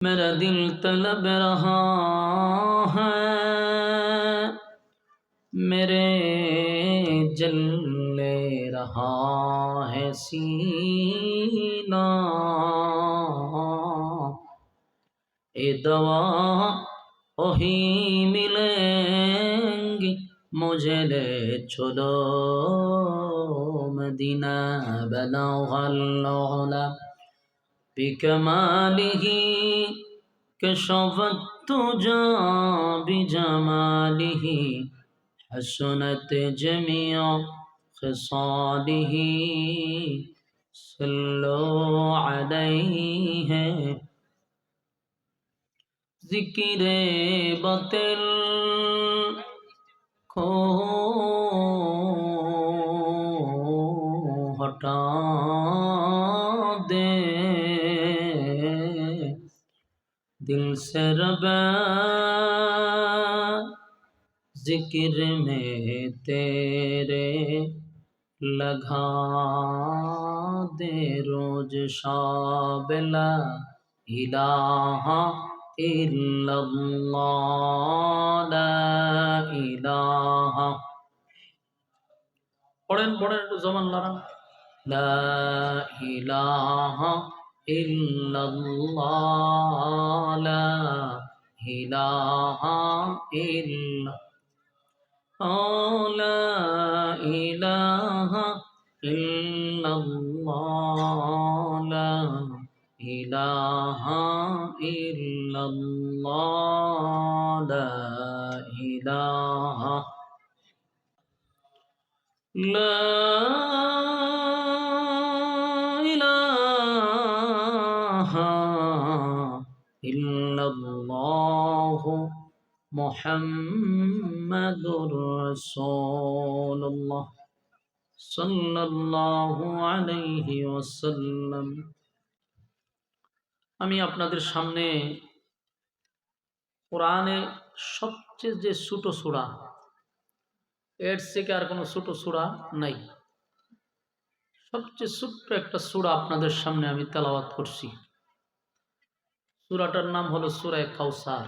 मेरा दिल तलब रहा है, मेरे जल ले रहा है सीना। ए दवा वही मिलेंगी, मुझे ले चलो मदीना। बलगल بكماله كشف الدجى بجماله حسنت جميع خصاله صلوا عليه ذکر باطل کو ہٹا دے، दिल से रबा जिक्र में तेरे लगा दे, रोज शाब ला इलाहा इल्लल्लाह ला इलाहा। पढ़ें पढ़ें একটু জবান লড়ান। লা ইলাহা ইল্লাল্লাহ লা ইলাহা ইল্লাল্লাহ লা ইলাহা ইল্লাল্লাহ লা ইলাহা ইল্লাল্লাহ লা ইলাহা লা ইল্লাল্লাহু মুহাম্মাদুর রাসূলুল্লাহ সাল্লাল্লাহু আলাইহি ওয়াসাল্লাম। আমি আপনাদের সামনে কোরআনে সবচেয়ে যে ছোট সূরা, এর থেকে আর কোনো ছোট সূরা নাই। সবচেয়ে ছোট্ট একটা সূরা আপনাদের সামনে আমি তেলাওয়াত করছি। সূরাটার নাম হলো সূরা কাউসার,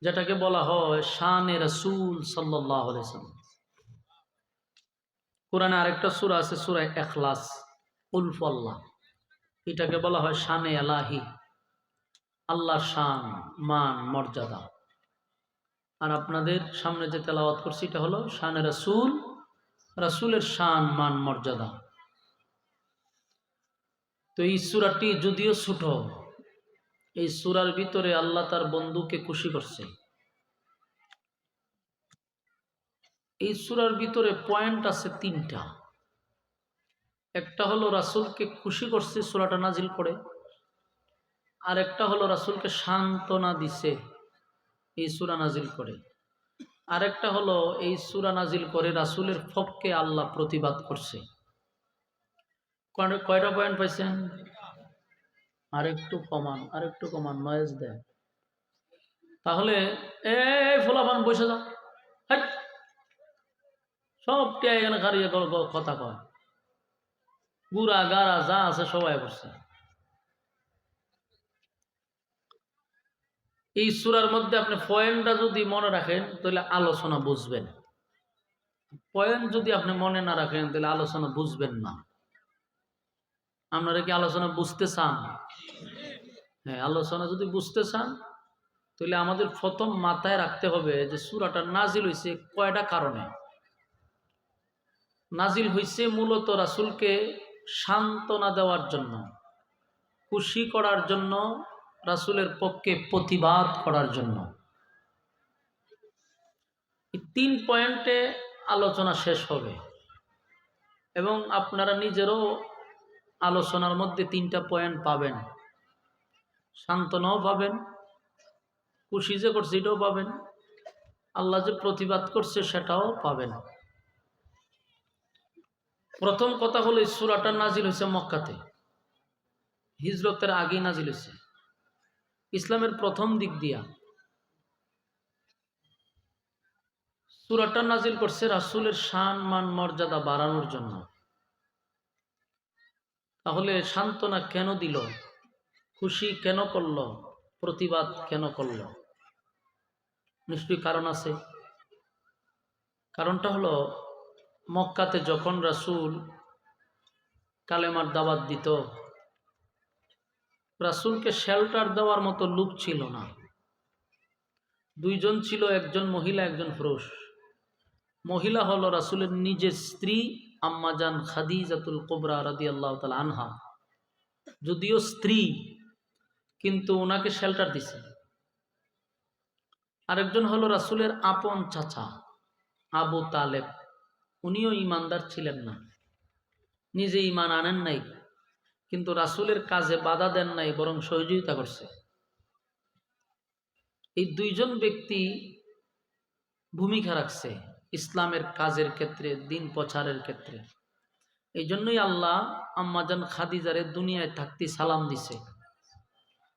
যেটাকে বলা হয় শানে রাসূল সাল্লাল্লাহু আলাইহি ওয়াসাল্লাম। কোরআনে আরেকটা সূরা আছে সূরা ইখলাস, কুল আল্লাহ, এটাকে বলা হয় শানে এলাহি, আল্লাহর শান, মান, মর্যাদা। আর আপনাদের সামনে যে তেলাওয়াত করছি এটা হলো শানে রাসূল, রাসূলের শান, মান, মর্যাদা। তো এই সূরাটি যদিও ছোট, এই সূরার ভিতরে আল্লাহ তার বন্ধুকে খুশি করছে। এই সূরার ভিতরে পয়েন্ট আছে তিনটা। একটা হলো রাসূলকে খুশি করছে সূরাটা নাজিল করে, আর একটা হলো রাসূলকে সান্ত্বনা দিছে এই সূরা নাজিল করে, আর একটা হলো এই সূরা নাজিল করে রাসূলের পক্ষে আল্লাহ প্রতিবাদ করছে। কয়টা পয়েন্ট পাইছেন? আরেকটু কমান, নয়েজ দেয়। তাহলে এই ফুলাফান বসে যাও, সবটি এখানে খারিয়ে কথা কয়, গুড়া গাড়া যা আছে সবাই করছে। এই সূরার মধ্যে আপনি পয়েন্টটা যদি মনে রাখেন তাহলে আলোচনা বুঝবেন, পয়েন্ট যদি আপনি মনে না রাখেন তাহলে আলোচনা বুঝবেন না। আপনারা কি আলোচনা বুঝতে চান? হ্যাঁ, আলোচনা যদি বুঝতে চান তাহলে আমাদের প্রথম মাথায় রাখতে হবে যে সূরাটা নাজিল হয়েছে কয়টা কারণে। নাজিল হয়েছে মূলত রাসূলকে সান্ত্বনা দেওয়ার জন্য, খুশি করার জন্য, রাসূলের পক্ষে প্রতিবাদ করার জন্য। এই 3 পয়েন্টে আলোচনা শেষ হবে এবং আপনারা নিজেরও আলোচনার মধ্যে 3টা পয়েন্ট পাবেন। সান্ত্বনাও পাবেন, খুশি যে করছে এটাও পাবেন, আল্লাহ যে প্রতিবাদ করছে সেটাও পাবেন। প্রথম কথা হলো এই সূরাটা নাজিল হয়েছে মক্কাতে, হিজরতের আগেই নাজিল হয়েছে, ইসলামের প্রথম দিক দিয়া। সূরাটা নাজিল করছে রাসূলের শান, মান, মর্যাদা বাড়ানোর জন্য। তাহলে সান্ত্বনা কেন দিল? খুশি কেন করল, প্রতিবাদ কেন করল? নিশ্চয়ই কারণ আছে। কারণটা হলো, মক্কাতে যখন রাসূল কালেমার দাওয়াত দিত, রাসূলকে শেল্টার দেওয়ার মতো লোক ছিল না। দুইজন ছিল, একজন মহিলা একজন পুরুষ। মহিলা হলো রাসূলের নিজের স্ত্রী আম্মাজান খাদিজাতুল কুবরা রাদিয়াল্লাহু তাআলা আনহা। যদিও স্ত্রী, কিন্তু ওনাকে শেল্টার দিছে। আরেকজন হলো রাসূলের আপন চাচা আবু তালেব। উনিও ইমানদার ছিলেন না, নিজে ইমান আনেন নাই, কিন্তু রাসূলের কাজে বাধা দেন নাই, বরং সহযোগিতা করছে। এই দুইজন ব্যক্তি ভূমিকা রাখছে ইসলামের কাজের ক্ষেত্রে, দিন প্রচারের ক্ষেত্রে। এই জন্যই আল্লাহ আম্মাজান খাদিজারে দুনিয়ায় থাকতে সালাম দিছে।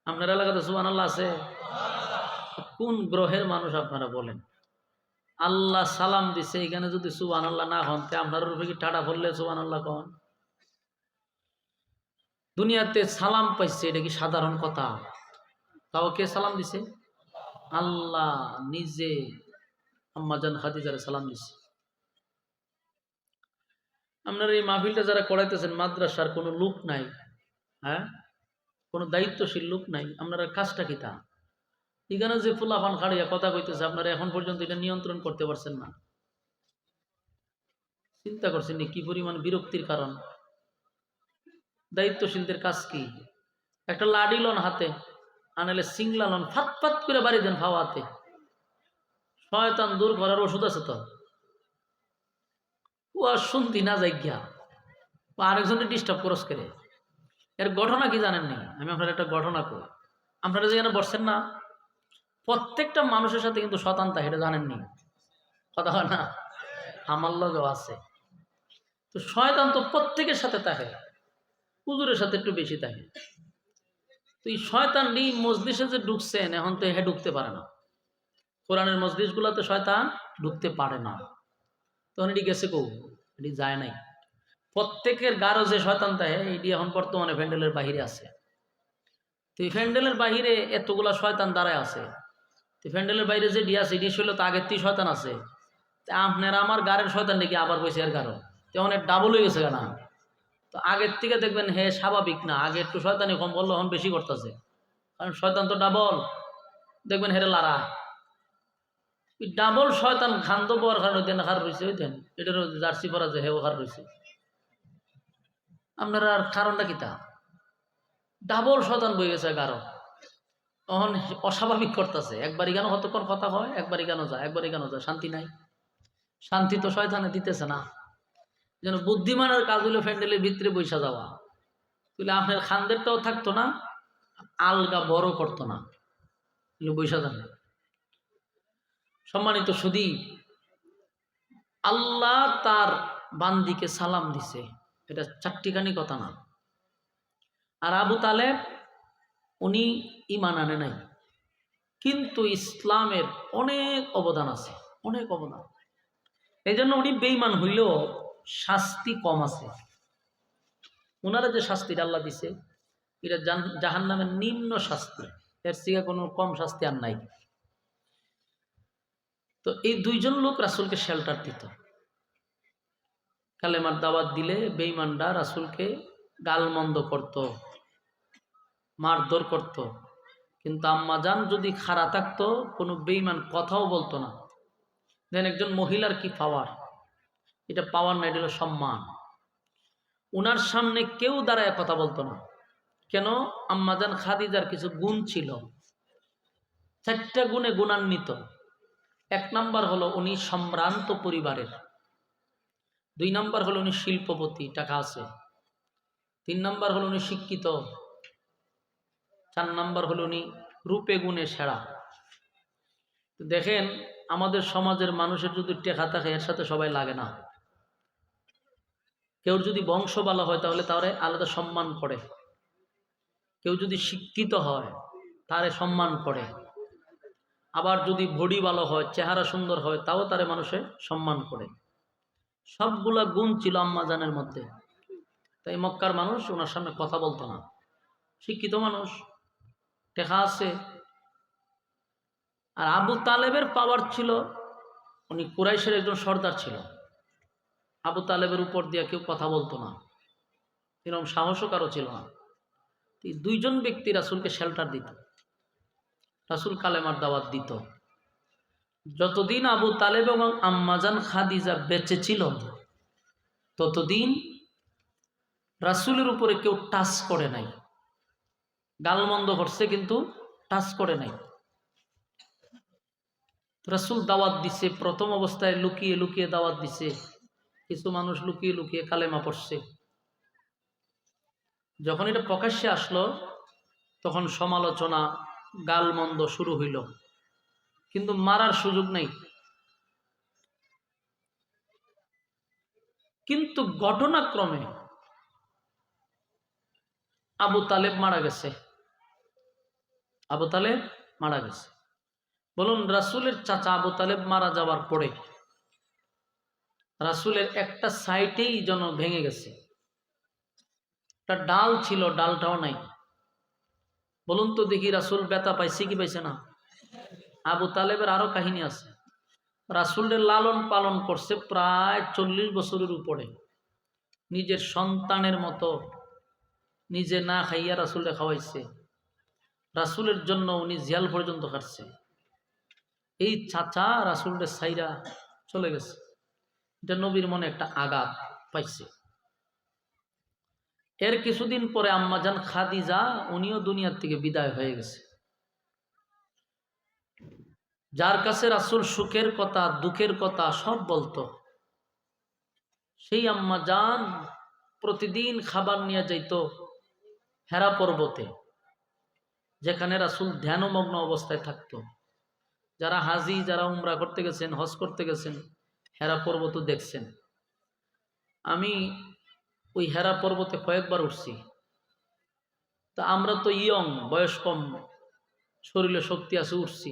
আপনার এলাকাতে সুবহানাল্লাহ আছে? কোন গ্রহের মানুষ আপনারা বলেন? আল্লাহ সালাম দিছে, এখানে যদি সুবহানাল্লাহ না হন, তে আপনার উপরে কি টাটা পড়লে সুবহানাল্লাহ কন? দুনিয়াতে সালাম পাইছে, এটা কি সাধারণ কথা? তাও কে সালাম দিছে? আল্লাহ নিজে আম্মাজান খাদিজারে সালাম দিছে। আপনার এই মাহফিলটা যারা করাইতেছেন, মাদ্রাসার কোনো লোক নাই, হ্যাঁ, কোনো দায়িত্বশীল লোক নাই, আপনারা কাজটা কি তা? এখানে যে ফুলাফান খাড়িয়া কথা কইতেছে, আপনারা এখন পর্যন্ত এটা নিয়ন্ত্রণ করতে পারছেন না। চিন্তা করছেন নি কি পরিমাণ বিরক্তির কারণ? দায়িত্বশীলদের কাজ কি? একটা লাডি লন হাতে, আনালে সিংলা লন, ফাত ফাত করে বাড়ি দেন ফাওয়াতে। শয়তান দূর করার ওষুধ আছে তো। ও আর শুনতি না যাই গিয়া, ও আরেকজনকে ডিস্টার্ব করস করে। এর ঘটনা কি জানেননি? আমি আপনার একটা ঘটনা করি। আপনারা যেখানে বসছেন না, প্রত্যেকটা মানুষের সাথে কিন্তু শয়তান থাকে, এটা জানেননি? কথা হয় না? আমার লগেও আছে। তো শয়তান তো প্রত্যেকের সাথে থাকে, হুজুরের সাথে একটু বেশি থাকে। তো এই শয়তানটি মজলিসে যে ঢুকছেন, এখন তো হে ঢুকতে পারে না। কোরআনের মজলিসগুলোতে শয়তান ঢুকতে পারে না। তখন এটি গেছে কৌ? এটি যায় নাই। প্রত্যেকের গারো যে শয়তান থাকে, এটি এখন বর্তমানে প্যান্ডেলের বাহিরে আছে। তো এই প্যান্ডেলের বাহিরে এতগুলা শয়তান দাঁড়ায় আছে। তো প্যান্ডেলের বাইরে যে ডি আছে, এটি ছিল তো আগের থেকে শয়তান আছে। আপনারা আমার গাড়ের শয়তান নাকি আবার বসে এর গারো, তেমন ডাবল হয়ে গেছে না? তো আগের থেকে দেখবেন হে স্বাভাবিক না, আগে একটু শয়তানি কম বললো, এখন বেশি করতেছে, কারণ শয়তান তো ডাবল। দেখবেন হেরে লারা ডাবল শয়তান খান্দ বর কারণে দেন হার রয়েছে, ওই দেন এটার জার্সি পরা যে হেও হার রয়েছে। আপনারা আর কারণটা কি তা? ডাবল শয়তান বই গেছে গারো, তখন অস্বাভাবিক করতেছে। একবারই কেন কতক্ষণ কথা হয়, একবারই কেন যায়, একবারই কেন যায়, শান্তি নাই। শান্তি তো শয়তানে দিতেছে না। যেন বুদ্ধিমানের কাজ হলো প্যান্ডেলের ভিতরে বৈশা যাওয়া, তাহলে আপনার খান্দেরটাও থাকতো না, আলগা বড় করতো না, বৈশা যান। সম্মানিত সুধী, আল্লাহ তার বান্দিকে সালাম দিছে, এটা চারটিখানি কথা না। আর আবু তালেব উনি ঈমান আনে নাই, কিন্তু ইসলামের অনেক অবদান আছে, অনেক অবদান। এই জন্য উনি বেঈমান হইলেও শাস্তি কম আছে। ওনারা যে শাস্তিটা আল্লাহ দিছে, এটা জাহান্নামের নিম্ন শাস্তি, এর থেকে কোনো কম শাস্তি আর নাই। তো এই দুইজন লোক রাসূলকে শেল্টার দিত। কালেমার দাওয়াত দিলে বেঈমানরা রাসূলকে গালমন্দ করত, মারধর করত, কিন্তু আম্মাজান যদি খাড়া থাকতো, কোনো বেঈমান কথাও বলতো না। দেন একজন মহিলার কি পাওয়ার, এটা পাওয়ার না, এটা হলো সম্মান। উনার সামনে কেউ দাঁড়ায় কথা বলতো না। কেন? আম্মাজান খাদিজার কিছু গুণ ছিল, 4টা গুণে গুণান্বিত। 1 নাম্বার হলো উনি সম্ভ্রান্ত পরিবারের, 2 নাম্বার হলো উনি শিল্পপতি, টাকা আছে, 3 নাম্বার হলো উনি শিক্ষিত, 4 নাম্বার হলো উনি রূপে গুণে সেরা। তো দেখেন, আমাদের সমাজের মানুষের যদি টেকা থাকে, এর সাথে সবাই লাগে না। কেউ যদি বংশ ভালো হয়, তাহলে তারে আলাদা সম্মান করে। কেউ যদি শিক্ষিত হয়, তারে সম্মান করে। আবার যদি বডি ভালো হয়, চেহারা সুন্দর হয়, তাও তারে মানুষে সম্মান করে। সবগুলা গুণ ছিল আম্মাজানের মধ্যে। তাই মক্কার মানুষ ওনার সামনে কথা বলতো না। শিক্ষিত মানুষ, টেকা আছে। আর আবু তালেবের পাওয়ার ছিল, উনি কুরাইশের একজন সর্দার ছিল। আবু তালেবের উপর দিয়ে কেউ কথা বলতো না, এরকম সাহসও কারো ছিল না। এই দুইজন ব্যক্তি রাসূলকে শেল্টার দিত, রাসূল কালেমার দাওয়াত দিত। যতদিন আবু তালেব এবং আম্মাজান খাদিজা বেঁচে ছিল ততদিন রাসূলের উপরে কেউ টাচ করে নাই। গালমন্দ করছে কিন্তু টাচ করে নাই। রাসূল দাওয়াত দিছে, প্রথম অবস্থায় লুকিয়ে লুকিয়ে দাওয়াত দিছে। কিছু মানুষ লুকিয়ে লুকিয়ে কালেমা পড়ছে। যখন এটা প্রকাশ্যে আসলো তখন সমালোচনা, গালমন্দ শুরু হইল, কিন্তু মারার সুযোগ নেই। কিন্তু ঘটনাক্রমে আবু তালেব মারা গেছে। আবু তালেব মারা গেছে। বলুন, রাসূলের চাচা আবু তালেব মারা যাওয়ার পরে রাসূলের একটা সাইটেই যেন ভেঙে গেছে। একটা ডাল ছিল, ডালটাও নাই। বলুন তো দেখি, রাসূল ব্যথা পাইছে কি পাইছে না? আবু তালেবের আরো কাহিনী আছে। রাসূলের লালন পালন করছে প্রায় 40 বছরের উপরে। নিজের সন্তানের মতো নিজে না খাইয়া রাসূলকে খাওয়াইছে। রাসূলের জন্য উনি জিয়াল পর্যন্ত কাটছে। এই চাচা রাসূলের সাইরা চলে গেছে। এটা নবীর মনে একটা আঘাত পাইছে। এর কিছুদিন পরে আম্মাজান খাদিজা উনিও দুনিয়ার থেকে বিদায় হয়ে গেছে। যার কাছে রাসূল সুখের কথা দুঃখের কথা সব বলতো, সেই আম্মাজান প্রতিদিন খাবার নিয়ে যাইত হেরা পর্বতে, যেখানে রাসূল ধ্যানমগ্ন অবস্থায় থাকতো। যারা হাজি, যারা উমরা করতে গেছেন, হজ করতে গেছেন, হেরা পর্বত দেখছেন। আমি ওই হেরা পর্বতে কয়েকবার উঠছি। তা আমরা তো ইয়ং, বয়স কম, শরীরে শক্তি আছে, উঠছি।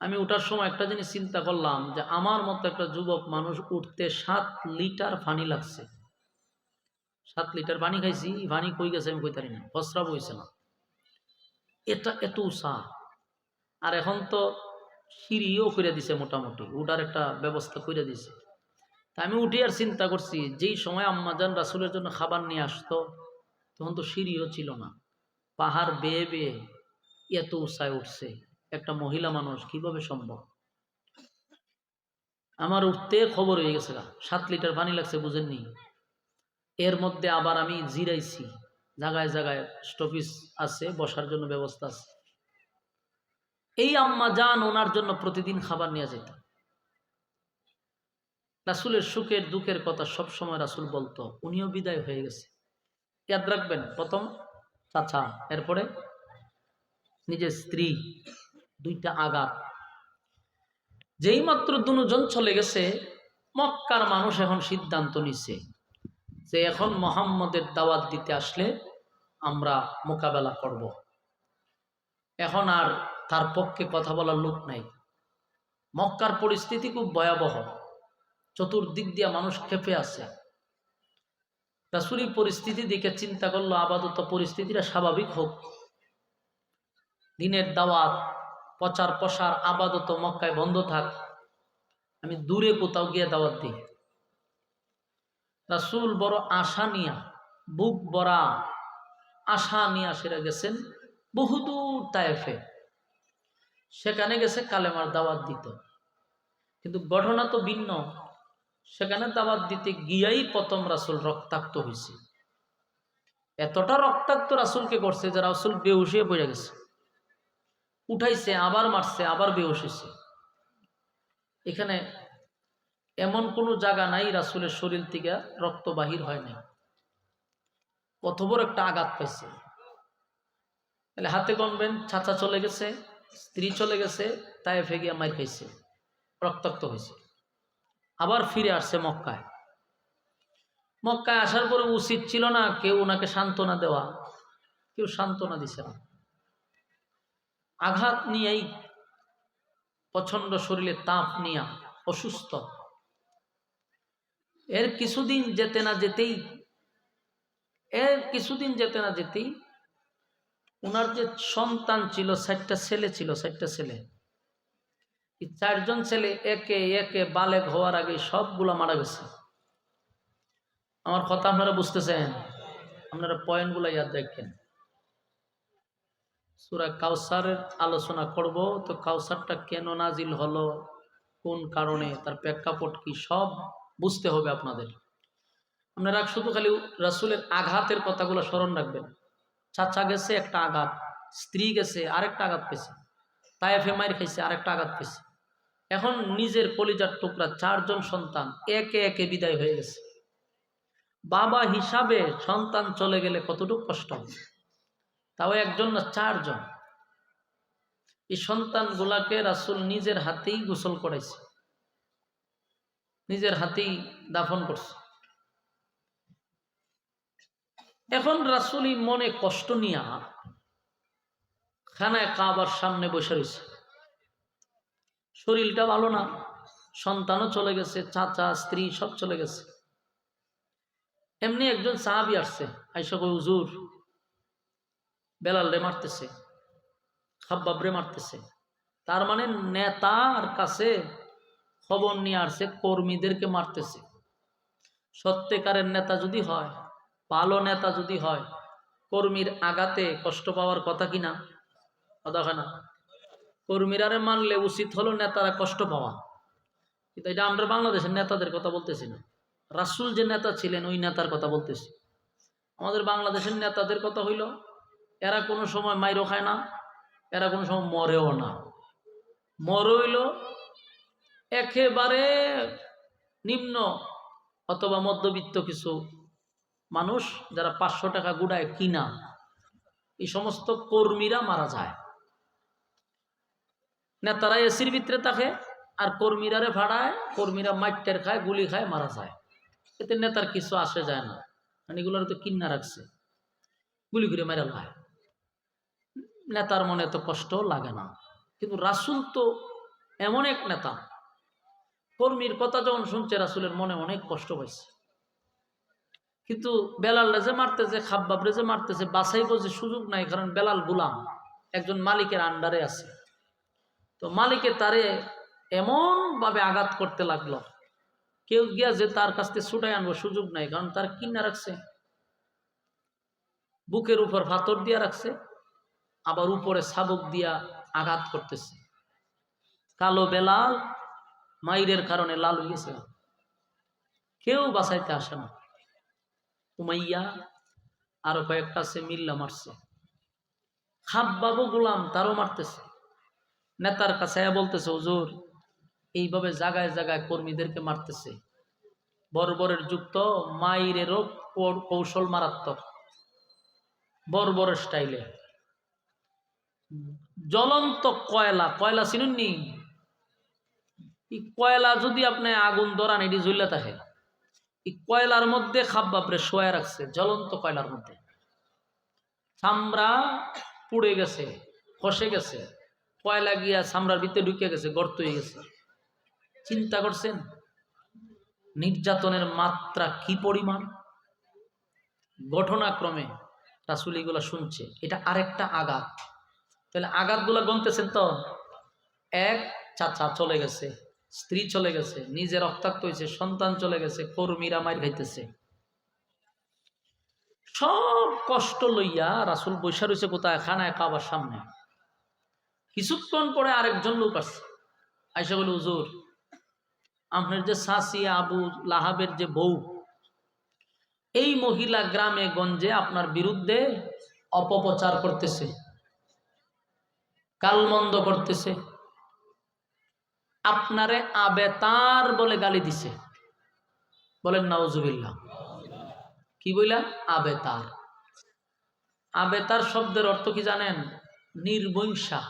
আমি উঠার সময় একটা জিনিস চিন্তা করলাম যে আমার মতো একটা যুবক মানুষ উঠতে 7 লিটার পানি লাগছে। 7 লিটার পানি খাইছি, পানি কই গেছে আমি কইতারি না, প্রস্রাব হইছে না। এটা এত উঁচা। আর এখন তো সিঁড়িও করে দিছে, মোটামুটি উঠার একটা ব্যবস্থা করে দিছে। তা আমি উঠে আর চিন্তা করছি, যেই সময় আম্মাজান রাসূলের জন্য খাবার নিয়ে আসতো তখন তো সিঁড়িও ছিল না। পাহাড় বেয়ে বেয়ে এত উঁচায় উঠছে একটা মহিলা মানুষ, কিভাবে সম্ভব? আমার উঠতে খবর হয়ে গেছে 7 লিটার পানি লাগছে, বুঝেননি? এর মধ্যে আবার আমি জিরাইছি, জায়গায় জায়গায় স্টপিস আছে, বসার জন্য ব্যবস্থা আছে। এই আম্মাজান ওনার জন্য প্রতিদিন খাবার নিয়ে যেত। রাসূলের সুখের দুঃখের কথা সবসময় রাসূল বলতো। উনিও বিদায় হয়ে গেছে। ইয়াদ রাখবেন, প্রথম চাচা, এরপরে নিজের স্ত্রী, দুইটা আঘাত। যেই মাত্র দুজন চলে গেছে, মক্কার মানুষ এখন সিদ্ধান্ত নিছে যে এখন মুহাম্মদের দাওয়াত দিতে আসলে আমরা মোকাবেলা করব। এখন আর তার পক্ষে কথা বলার লোক নাই। মক্কার পরিস্থিতি খুব ভয়াবহ, চতুর্দিক দিয়ে মানুষ ক্ষেপে আছে। রাসূল পরিস্থিতি দেখে চিন্তা করলো, আপাতত পরিস্থিতিটা স্বাভাবিক হোক, দিনের দাওয়াত প্রচার প্রসার আপাতত মক্কায় বন্ধ থাক, আমি দূরে কোথাও গিয়ে দাওয়াত দিই। রাসূল বড় আশা নিয়া, বুক ভরা আশা নিয়ে সেরা গেছেন বহুদূর তায়েফে। সেখানে গেছে কালেমার দাওয়াত দিত। কিন্তু ঘটনা তো ভিন্ন। সেখানে দাওয়াত দিতে গিয়াই প্রথম রাসূল রক্তাক্ত হয়েছে। এতটা রক্তাক্ত রাসূলকে করছে যে রাসূল বেহুশ হয়ে পড়ে গেছে। উঠাইছে, আবার মারছে, আবার বেহুশ হয়েছে। এখানে এমন কোনো জায়গা নাই রাসূলের শরীর থেকে রক্ত বাহির হয় নাই। কত বড় একটা আঘাত পাইছে। তাহলে হাতে গণবেন, চাচা চলে গেছে, স্ত্রী চলে গেছে, তায়েফে গিয়া মার খাইছে, রক্তাক্ত হয়েছে। আবার ফিরে আসছে মক্কায়। মক্কায় আসার পরে উচিত ছিল না কেউ ওনাকে সান্ত্বনা দেওয়া, কেউ সান্ত্বনা দিছে না। আঘাত নিয়েই, প্রচন্ড শরীরে তাপ নিয়া অসুস্থ। এর কিছুদিন যেতে না যেতেই ওনার যে সন্তান ছিল 4টা ছেলে ছিল, 4টা ছেলে। এই 4জন ছেলে একে একে বালেগ হওয়ার আগে সবগুলা মারা গেছে। আমার কথা আপনারা বুঝতেছেন? আপনারা পয়েন্টগুলো ইয়াদ রাখেন। সূরা কাউসারের আলোচনা করব, তো কাউসারটা কেন নাজিল হলো, কোন কারণে, তার প্রেক্ষাপট কি, সব বুঝতে হবে আপনাদের। আপনারা শুধু খালি রাসূলের আঘাতের কথাগুলো স্মরণ রাখবেন। চাচা গেছে একটা আঘাত, স্ত্রী গেছে আরেকটা আঘাত পেয়েছে, তায়েফে মাইর খাইছে আরেকটা আঘাত পেয়েছে। এখন নিজের কলিজার টুকরা 4জন সন্তান একে একে বিদায় হয়ে গেছে। বাবা হিসাবে সন্তান চলে গেলে কতটুকু কষ্ট হবে, তাও একজন না 4জন। এই সন্তানগুলাকে রাসূল নিজের হাতেই গোসল করাইছে, নিজের হাতেই দাফন করছে। এখন রাসূলই মনে কষ্ট নিয়া খানায় কাবার সামনে বসে রয়েছে। শরীরটা ভালো না, সন্তানও চলে গেছে, চাচা স্ত্রী সব চলে গেছে। এমনি একজন সাহাবী আসছে, আইসা কই, হুজুর বেলাল রে মারতেছে, খাব্বাব রে মারতেছে। তার মানে নেতার কাছে খবর নিয়ে আসছে কর্মীদেরকে মারতেছে। সত্যিকারের নেতা যদি হয়, ভালো নেতা যদি হয়, কর্মীর আঘাতে কষ্ট পাওয়ার কথা কিনা? কথা না। কর্মীরারে মানলে উচিত হলো নেতারা কষ্ট পাওয়া। কিন্তু এটা আমরা বাংলাদেশের নেতাদের কথা বলতেছি না, রাসূল যে নেতা ছিলেন ওই নেতার কথা বলতেছি। আমাদের বাংলাদেশের নেতাদের কথা হইল, এরা কোনো সময় মাইরও খায় না, এরা কোনো সময় মরেও না। মরে হইল একেবারে নিম্ন অথবা মধ্যবিত্ত কিছু মানুষ, যারা 500 টাকা গুড়ায় কিনা, এই সমস্ত কর্মীরা মারা যায়। নেতারা এসির ভিতরে থাকে আর কর্মীরারে ভাড়ায়, কর্মীরা মাইটের খায়, গুলি খায়, মারা যায়। এতে নেতার কিছু আসে যায় না, মানে এগুলোর তো কিন্না রাখছে, গুলি করে মেরা খায়, নেতার মনে এত কষ্ট লাগে না। কিন্তু রাসূল তো এমন এক নেতা, কর্মীর কথা যখন শুনছে রাসূলের মনে অনেক কষ্ট পাইছে। কিন্তু বেলাল যে মারতেছে, খাব্বাব যে মারতেছে, বাছাইব যে সুযোগ নাই, কারণ বেলাল গোলাম, একজন মালিকের আন্ডারে আছে। তো মালিকে তারে এমন ভাবে আঘাত করতে লাগলো, কেউ গিয়া যে তার কাছ থেকে ছুটাই আনবো সুযোগ নাই, কারণ তার কিনা রাখছে, বুকের উপর পাথর দিয়া রাখছে, আবার উপরে শাবক দিয়া আঘাত করতেছে। কালো বেলাল মাইরের কারণে লাল হয়ে গেছে, কেউ বাঁচাইতে আসে না। উমাইয়া আরো কয়েকটা আছে মিল্লা মারছে, খাব্বাবও গোলাম, তারও মারতেছে। নেতার কাছে বলতেছে, হুজুর এইভাবে জায়গায় জায়গায় কর্মীদেরকে মারতেছে। বর্বরের যুক্ত মাইরেরও কৌশল মারাত্মক, বর্বরের স্টাইলে। জ্বলন্ত কয়লা, কয়লা চিনুননি? এই কয়লা যদি আপনি আগুন ধরান, এটি জ্বলে থাকে। এই কয়লার মধ্যে খাব্বাবরে শোয়া রাখছে, জ্বলন্ত কয়লার মধ্যে। চামড়া পুড়ে গেছে, খসে গেছে, কয়লা গিয়া চামড়ার ভিতরে ঢুকে গেছে, গর্ত হয়ে গেছে। চিন্তা করছেন নির্যাতনের মাত্রা কি পরিমাণ? ঘটনাক্রমে রাসূল এগুলা শুনছে, এটা আরেকটা আঘাত। তাহলে আঘাতগুলো গনতেছেন তো, এক, চাচা চলে গেছে, স্ত্রী চলে গেছে, নিজে রক্তাক্ত হয়েছে, সন্তান চলে গেছে, কর্মীরা মাইর খাইতেছে। সব কষ্ট লইয়া রাসূল বৈশা রয়েছে কোথায়? খানায় কাবার সামনে। কিছুক্ষণ পরে আরেকজন লোক আসছে, আইসা বলে, হুজুর আপনার যে চাচি আবু লাহাবের যে বউ, এই মহিলা গ্রামে গঞ্জে আপনার বিরুদ্ধে অপপ্রচার করতেছে, কালমন্দ করতেছে, আপনারে আবেতার বলে গালি দিছে। বলেন নাউজুবিল্লাহ। কি বললা? আবেতার। আবেতার শব্দের অর্থ কি জানেন? নির্বংশা,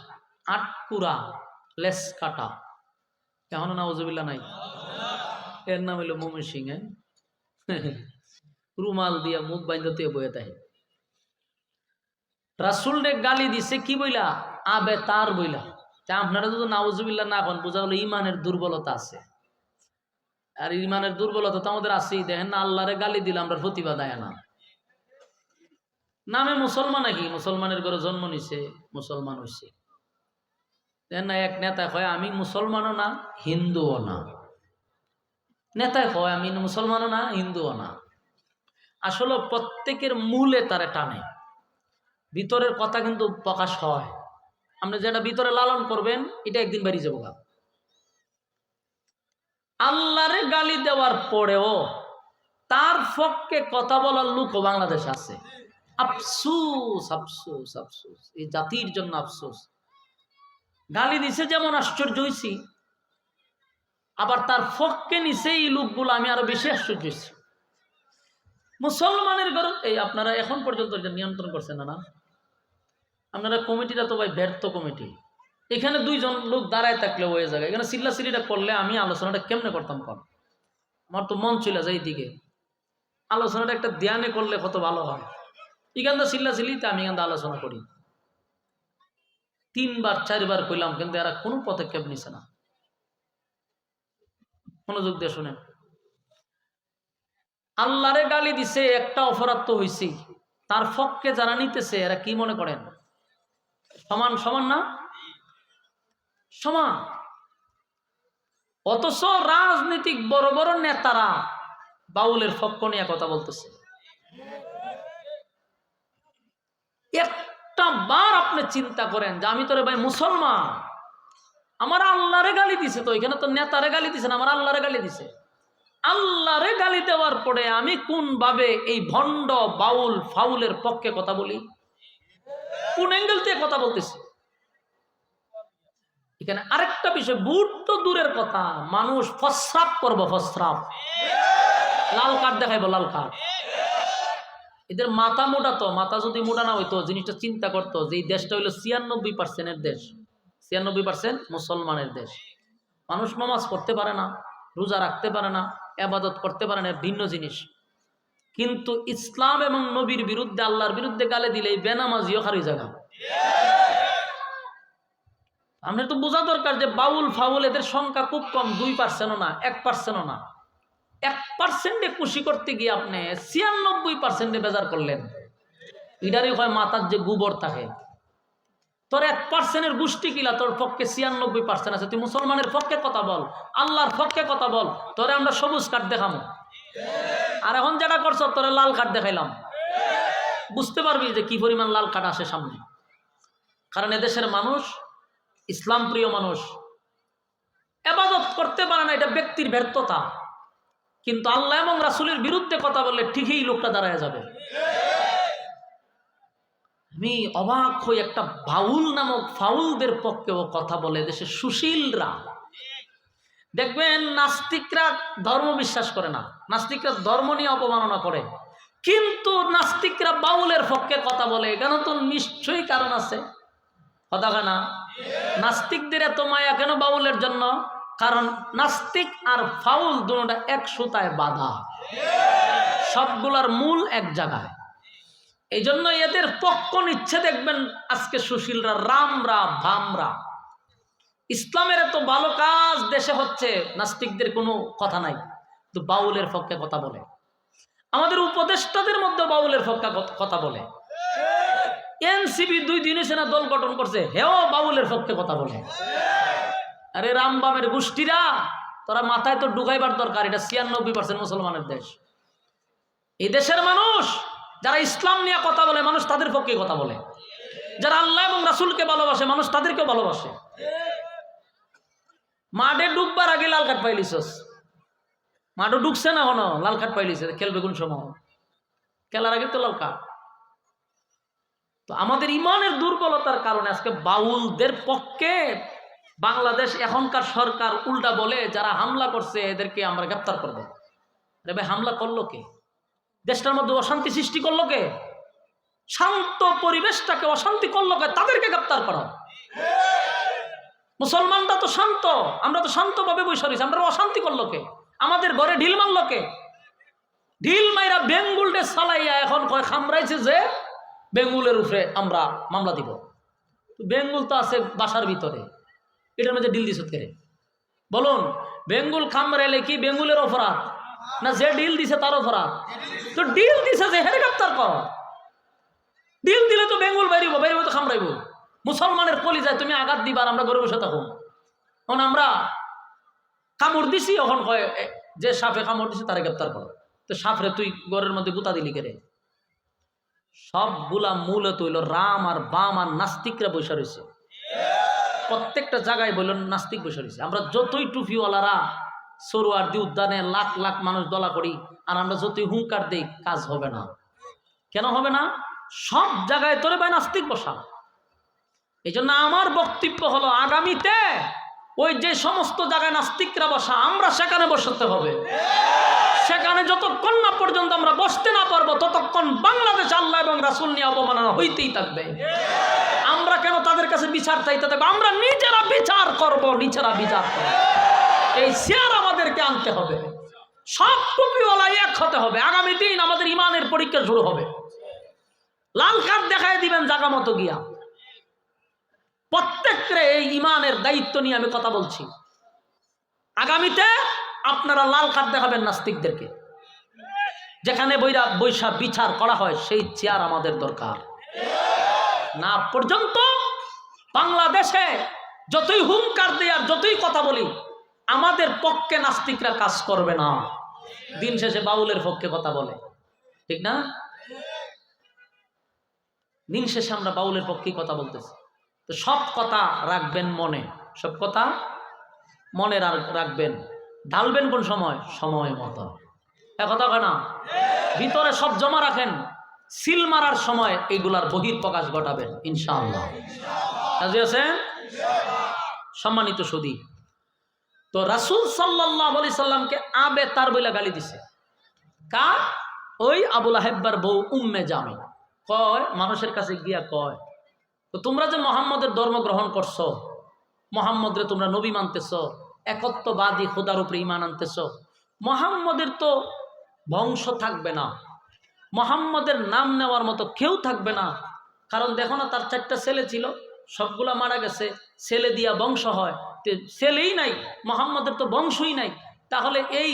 আটকুরা, লেস কাটা। কেমন নাউজুবিল্লাহ নাই? এর নাম হইল মমিন সিং। রুমাল দিয়া মুখ বাইন্দতে বয়ে তাই রাসূল রে গালি দিছে কি বইলা? আবেতার বইলা। তা আপনারা যদি নাউজুবিল্লাহ না কন, বোঝা হলো ইমানের দুর্বলতা আছে। আর ইমানের দুর্বলতা তো আমাদের আছেই। দেখেন না, আল্লাহরে গালি দিলে আমরা প্রতিবাদ আয় না। নামে মুসলমান নাকি, মুসলমানের ঘরে জন্ম নিছে, মুসলমান হয়েছে না। এক নেতা কয় আমি মুসলমানও না হিন্দুও না, নেতায় কয় আমি মুসলমানও না হিন্দুও না। আসলে প্রত্যেকের মূলে তারে টানে, ভিতরের কথা কিন্তু প্রকাশ হয়। আপনি যেটা ভিতরে লালন করবেন এটা একদিন বেরিয়ে যাবো। আল্লাহরে গালি দেওয়ার পরেও তার পক্ষে কথা বলার লোকও বাংলাদেশে আছে। আফসোস আফসোস আফসোস, এই জাতির জন্য আফসোস। গালি দিছে যেমন আশ্চর্য হয়েছি, আবার তার পক্ষে নিছে এই লোকগুলো আমি আরো বেশি আশ্চর্য হয়েছি। মুসলমানের ঘর এই আপনারা এখন পর্যন্ত এটা নিয়ন্ত্রণ করছেন না, আপনারা কমিটিটা তো ভাই ব্যর্থ কমিটি। এখানে দুইজন লোক দাঁড়ায় থাকলে হয়ে যাবে, এখানে চিল্লাচিল্লিটা করলে আমি আলোচনাটা কেমনে করতাম কর, আমার তো মন চলে যায় এইদিকে। আলোচনাটা একটা ধ্যানে করলে কত ভালো হয়। এখানটা চিল্লাচিল্লিতে আমি এখানটা আলোচনা করি, 3বার 4বার কইলাম, কিন্তু এরা কোনো পদক্ষেপ নিছে না। মনোযোগ দিয়ে শুনেন, আল্লাহরে গালি দিছে, একটা অপরাধ তো হয়েছে, তার পক্ষে যারা নিতেছে এরা কি মনে করেন সমান সমান না? সমান। অথচ রাজনীতিক বড় বড় নেতারা বাউলের পক্ষ নিয়ে কথা বলতেছে। একটা বার আপনি চিন্তা করেন যে আমি তোরে ভাই মুসলমান, আমার আল্লাহরে গালি দিছে, তো এখানে তো নেতারে গালি দিছে না, আমার আল্লাহরে গালি দিছে। আল্লাহরে গালি দেওয়ার পরে আমি কোন ভাবে এই ভণ্ড বাউল ফাউলের পক্ষে কথা বলি, কোন অ্যাঙ্গেল থেকে কথা বলতেছি? এখানে আরেকটা বিষয়, বুট তো দূরের কথা, মানুষ প্রস্রাব করবো, প্রস্রাব লাল কার্ড দেখাইবো, লাল কার্ড। এদের মাথা মোটা, তো মাথা যদি মোটা না হইতো জিনিসটা চিন্তা করতো যে এই দেশটা হইলো 96% দেশ, 96% মুসলমানের দেশ। মানুষ নামাজ পড়তে পারে না, রোজা রাখতে পারে না, ইবাদত করতে পারে না, ভিন্ন জিনিস। কিন্তু ইসলাম এবং নবীর বিরুদ্ধে, আল্লাহর বিরুদ্ধে গালে দিলে এই বেনামাজিও খারি জায়গা। আমাদের তো বোঝা দরকার যে বাউল ফাউল এদের সংখ্যা খুব কম, 2%ও না, 1%ও না। 1%-এ খুশি করতে গিয়ে আপনি 96%-এ বেজার করলেন। এটারই হয় মাথার যে গোবর থাকে। তোর 1%-এর গোষ্ঠী কিলা, তোর পক্ষে 96% আছে। তুই মুসলমানের পক্ষে কথা বল, আল্লাহর পক্ষে কথা বল, তোরে আমরা সবুজ কার্ড দেখামো। আর এখন যেটা করছো তোরে লাল কার্ড দেখাইলাম, বুঝতে পারবি যে কি পরিমাণ লাল কার্ড আসে সামনে। কারণ এদেশের মানুষ ইসলাম প্রিয় মানুষ, ইবাদত করতে পারে না, এটা ব্যক্তির ব্যর্থতা। কিন্তু আল্লাহ এবং রাসূলের বিরুদ্ধে কথা বললে ঠিকই লোকটা দাঁড়ায় যাবে। আমি অবাক হই, একটা বাউল নামক ফাউলদের পক্ষেও কথা বলে দেশের সুশীলরা। দেখবেন নাস্তিকরা ধর্ম বিশ্বাস করে না, নাস্তিকরা ধর্ম নিয়ে অপমাননা করে, কিন্তু নাস্তিকরা বাউলের পক্ষে কথা বলে, কেন? তো নিশ্চয়ই কারণ আছে, কথা না? নাস্তিকদের এত মায়া কেন বাউলের জন্য? কারণ নাস্তিক আর ফাউল দুটোটা এক সুতায় বাঁধা, সবগুলার মূল এক জায়গায়। এই জন্য এদের পক্ষ নিচ্ছে দেখবেন আজকে সুশীলরা, রামরা, ভামরা। ইসলামের এত ভালো কাজ দেশে হচ্ছে, নাস্তিকদের কোনো কথা নাই, কিন্তু বাউলের পক্ষে কথা বলে। আমাদের উপদেষ্টাদের মধ্যে বাউলের পক্ষে কথা বলে। এনসিপি 2 দিন সেনা দল গঠন করছে, হেও বাউলের পক্ষে কথা বলে। আরে রামবামের গোষ্ঠীরা, তোরা মাথায় তো ঢুকাইবার দরকার, এটা 96% মুসলমানের দেশ। এই দেশের মানুষ যারা ইসলাম নিয়ে কথা বলে, মানুষ তাদের পক্ষে কথা বলে। যারা আল্লাহ এবং রাসূলকে ভালোবাসে, মানুষ তাদেরকেও ভালোবাসে। মাঠে ডুববার আগে লাল কার্ড পাইলিছস, মাঠে ঢুকছে না হনো লাল কার্ড পাইলিছে, খেলবে কোন সময়? খেলার আগে তো লাল কার্ড। তো আমাদের ইমানের দুর্বলতার কারণে আজকে বাউলদের পক্ষে বাংলাদেশ এখনকার সরকার উল্টা বলে, যারা হামলা করছে এদেরকে আমরা গ্রেপ্তার করবো। আরে ভাই, হামলা করলো কে? দেশটার মধ্যে অশান্তি সৃষ্টি করলো কে? শান্ত পরিবেশটাকে অশান্তি করলো কে? তাদেরকে গ্রেপ্তার করো। মুসলমানরা তো শান্ত, আমরা তো শান্তভাবে বসে রয়েছি, আমরা অশান্তি করলো কে? আমাদের ঘরে ঢিল মারলো কে? ঢিল মাইরা বেঙ্গুলটে চালাইয়া এখন কয় খামড়াইছে যে বেঙ্গুলের উপরে আমরা মামলা দিব। বেঙ্গুল তো আছে বাসার ভিতরে, এটার মধ্যে ঢিল দিছ কে? বলুন, বেঙ্গুল খামড়াইলে কি বেঙ্গুলের অপরাধ না যে ঢিল দিছে তার অপরাধ? তো ঢিল দিছে যে হেরে গ্রেপ্তার কর। দিল দিলে তো বেঙ্গুল বাইরিব, বাইরিব তো খামড়াইব। মুসলমানের কলিজায় তুমি আঘাত দিবার, আমরা ঘরে বসে থাকুন। এখন আমরা কামড় দিছি, এখন কয় যে সাপে কামড় দিছি তারা গ্রেপ্তার করো। তো সাপরে তুই ঘরের মধ্যে গুতা দিলি কেরে? সবগুলা মূলত হইল রাম আর বাম আর নাস্তিকরা বসে রয়েছে। প্রত্যেকটা জায়গায় বলল নাস্তিক বসে রয়েছে। আমরা যতই টুপিওয়ালারা সরুয়ার দি উদ্যানে লাখ লাখ মানুষ দলা করি, আর আমরা যতই হুঙ্কার দিই, কাজ হবে না। কেন হবে না? সব জায়গায় তোরে ভাই নাস্তিক বসা। এই জন্য আমার বক্তব্য হলো, আগামীতে ওই যে সমস্ত জায়গায় নাস্তিকরা বসা, আমরা সেখানে বসতে হবে। সেখানে যতক্ষণ না পর্যন্ত আমরা বসতে না পারবো, ততক্ষণ বাংলাদেশ আল্লাহ এবং রাসূল নিয়ে অবমাননা হইতেই থাকবে। আমরা কেন তাদের কাছে বিচার চাইতে থাকবো? আমরা নিজেরা বিচার করব, নিজেরা বিচার করব। এই শেয়ার আমাদেরকে আনতে হবে। সব টুপিওয়ালা এক হতে হবে। আগামী দিন আমাদের ইমানের পরীক্ষা শুরু হবে। লাল কার্ড দেখায় দিবেন জায়গা মতো গিয়া। প্রত্যেককে এই ইমানের দায়িত্ব নিয়ে আমি কথা বলছি। আগামীতে আপনারা লাল কার্ড দেখাবেন নাস্তিকদেরকে। যেখানে বৈশা বিচার করা হয়, সেই চেয়ার আমাদের দরকার। না পর্যন্ত বাংলাদেশে যতই হুঙ্কার দেই আর যতই কথা বলি, আমাদের পক্ষে নাস্তিকরা কাজ করবে না। দিন শেষে বাউলের পক্ষে কথা বলে, ঠিক না? দিন শেষে আমরা বাউলের পক্ষেই কথা বলতেছি। তো সব কথা রাখবেন মনে, সব কথা মনে রাখবেন। ঢালবেন কোন সময়? সময় মতো। কথা হয় না? ভিতরে সব জমা রাখেন, সিল মারার সময় এইগুলার বহির প্রকাশ ঘটাবেন ইনশাআল্লাহ। রাজি আছেন? সম্মানিত সুধী, তো রাসূল সাল্লাল্লাহু আলাইহি সাল্লামকে আবে তার বইলা গালি দিছে। কার? ওই আবু লাহাবের বউ উম্মে জামি। কয়, মানুষের কাছে গিয়া কয়, তো তোমরা যে মুহাম্মদের ধর্ম গ্রহণ করছো, মুহাম্মদরে তোমরা নবী মানতেছো, একত্ববাদী খোদার উপরে ঈমান আনতেছো, মুহাম্মদের তো বংশ থাকবে না, মুহাম্মদের নাম নেওয়ার মতো কেউ থাকবে না। কারণ দেখো না, তার 4টা ছেলে ছিল, সবগুলা মারা গেছে। ছেলে দিয়া বংশ হয়, ছেলেই নাই, মুহাম্মদের তো বংশই নাই। তাহলে এই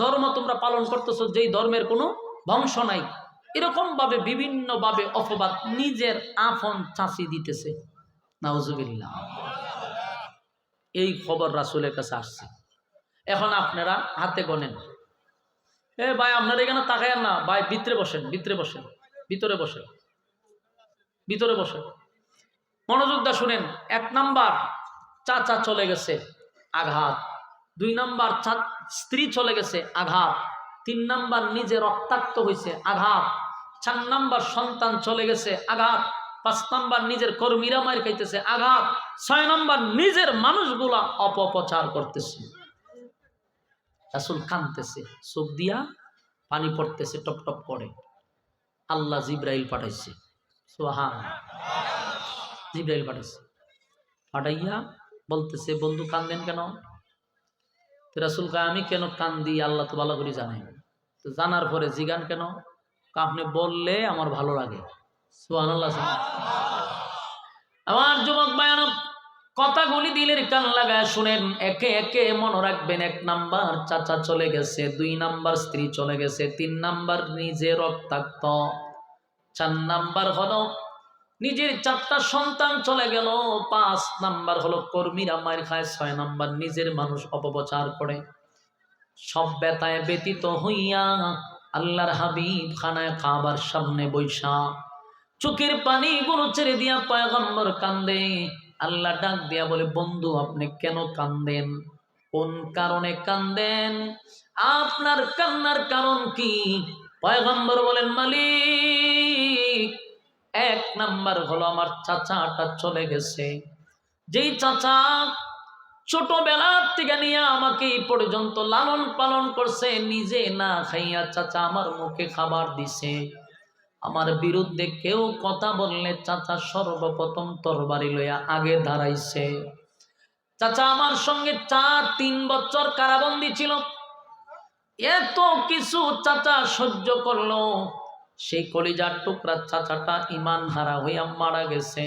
ধর্ম তোমরা পালন করতেছো যেই ধর্মের কোনো বংশ নাই। এরকম ভাবে বিভিন্ন ভাবে অপবাদ নিজের আপন চাষি দিতেছে। নাউজুবিল্লাহ। এই খবর রাসূলের কাছে আসছে। এখন আপনারা হাতে গনেন। ভাই আপনারা এখানে তাকায়েন না ভাই, ভিতরে বসেন, ভিতরে বসেন, ভিতরে বসেন, ভিতরে বসেন, মনোযোগ দা শুনেন। 1 নাম্বার, চাচা চলে গেছে, আঘাত। 2 নাম্বার, স্ত্রী চলে গেছে, আঘাত। 3 নাম্বার, নিজে রক্তাক্ত হয়েছে, আঘাত। 4 নাম্বার, সন্তান চলে গেছে, আঘাত। 5 নাম্বার, নিজের কর্মীরা মার খাইতেছে, আঘাত। 6 নাম্বার, নিজের মানুষগুলা অপপ্রচার করতেছে। রাসূল কাঁদতেছে, চোখ দিয়া পানি পড়তেছে টপ টপ করে। আল্লাহ জিব্রাইল পাঠাইছে, সুবহানাল্লাহ। জিব্রাইল পাঠাইছে, পাঠাইয়া বলতেছে, বন্ধু কান্দেন কেন? রাসূল কয়, আমি কেন কান্দি আল্লাহ তো ভালো করে জানেন। তো জানার পরে জিগান কেন? আপনি বললে আমার ভালো লাগে। সুবহানাল্লাহ। আমার যুবক বায়ানক, কথাগুলি দিলের কান লাগায় শুনেন, একে একে মনে রাখবেন। 1 নাম্বার, চাচা চলে গেছে। 2 নাম্বার, স্ত্রী চলে গেছে। 3 নাম্বার, নিজে রক্তাক্ত। 4 নাম্বার হলো নিজের 4টা সন্তান চলে গেল। 5 নাম্বার হলো কর্মীরা মার খায়। 6 নাম্বার, নিজের মানুষ অপপ্রচার করে। সব ব্যথায় ব্যতীত হইয়া আল্লাহর হাবিব খানায় কাবার সামনে বৈশা চোখের পানি গুলো ছেড়ে দিয়া পয়গম্বর কান্দে। আল্লাহ ডাক দিয়া বলে, বন্ধু আপনি কেন কান্দেন? কোন কারণে কান্দেন? আপনার কান্নার কারণ কি? পয়গম্বর বলেন, মালিক, 1 নাম্বার হলো আমার চাচাটা চলে গেছে। যেই চাচা ছোটবেলার থেকে নিয়ে আমাকে এই পর্যন্ত লালন পালন করছে, নিজে না খাইয়া চাচা আমার মুখে খাবার দিছে। আমার বিরুদ্ধে কেউ কথা বললে চাচা সর্বপ্রথম তরবারি লইয়া আগে দাঁড়াইছে। চাচা আমার সঙ্গে 3 বছর কারাবন্দী ছিল। এত কিছু চাচা সহ্য করলো। সেই কলিজার টুকরা চাচাটা ঈমান হারা হইয়া মারা গেছে।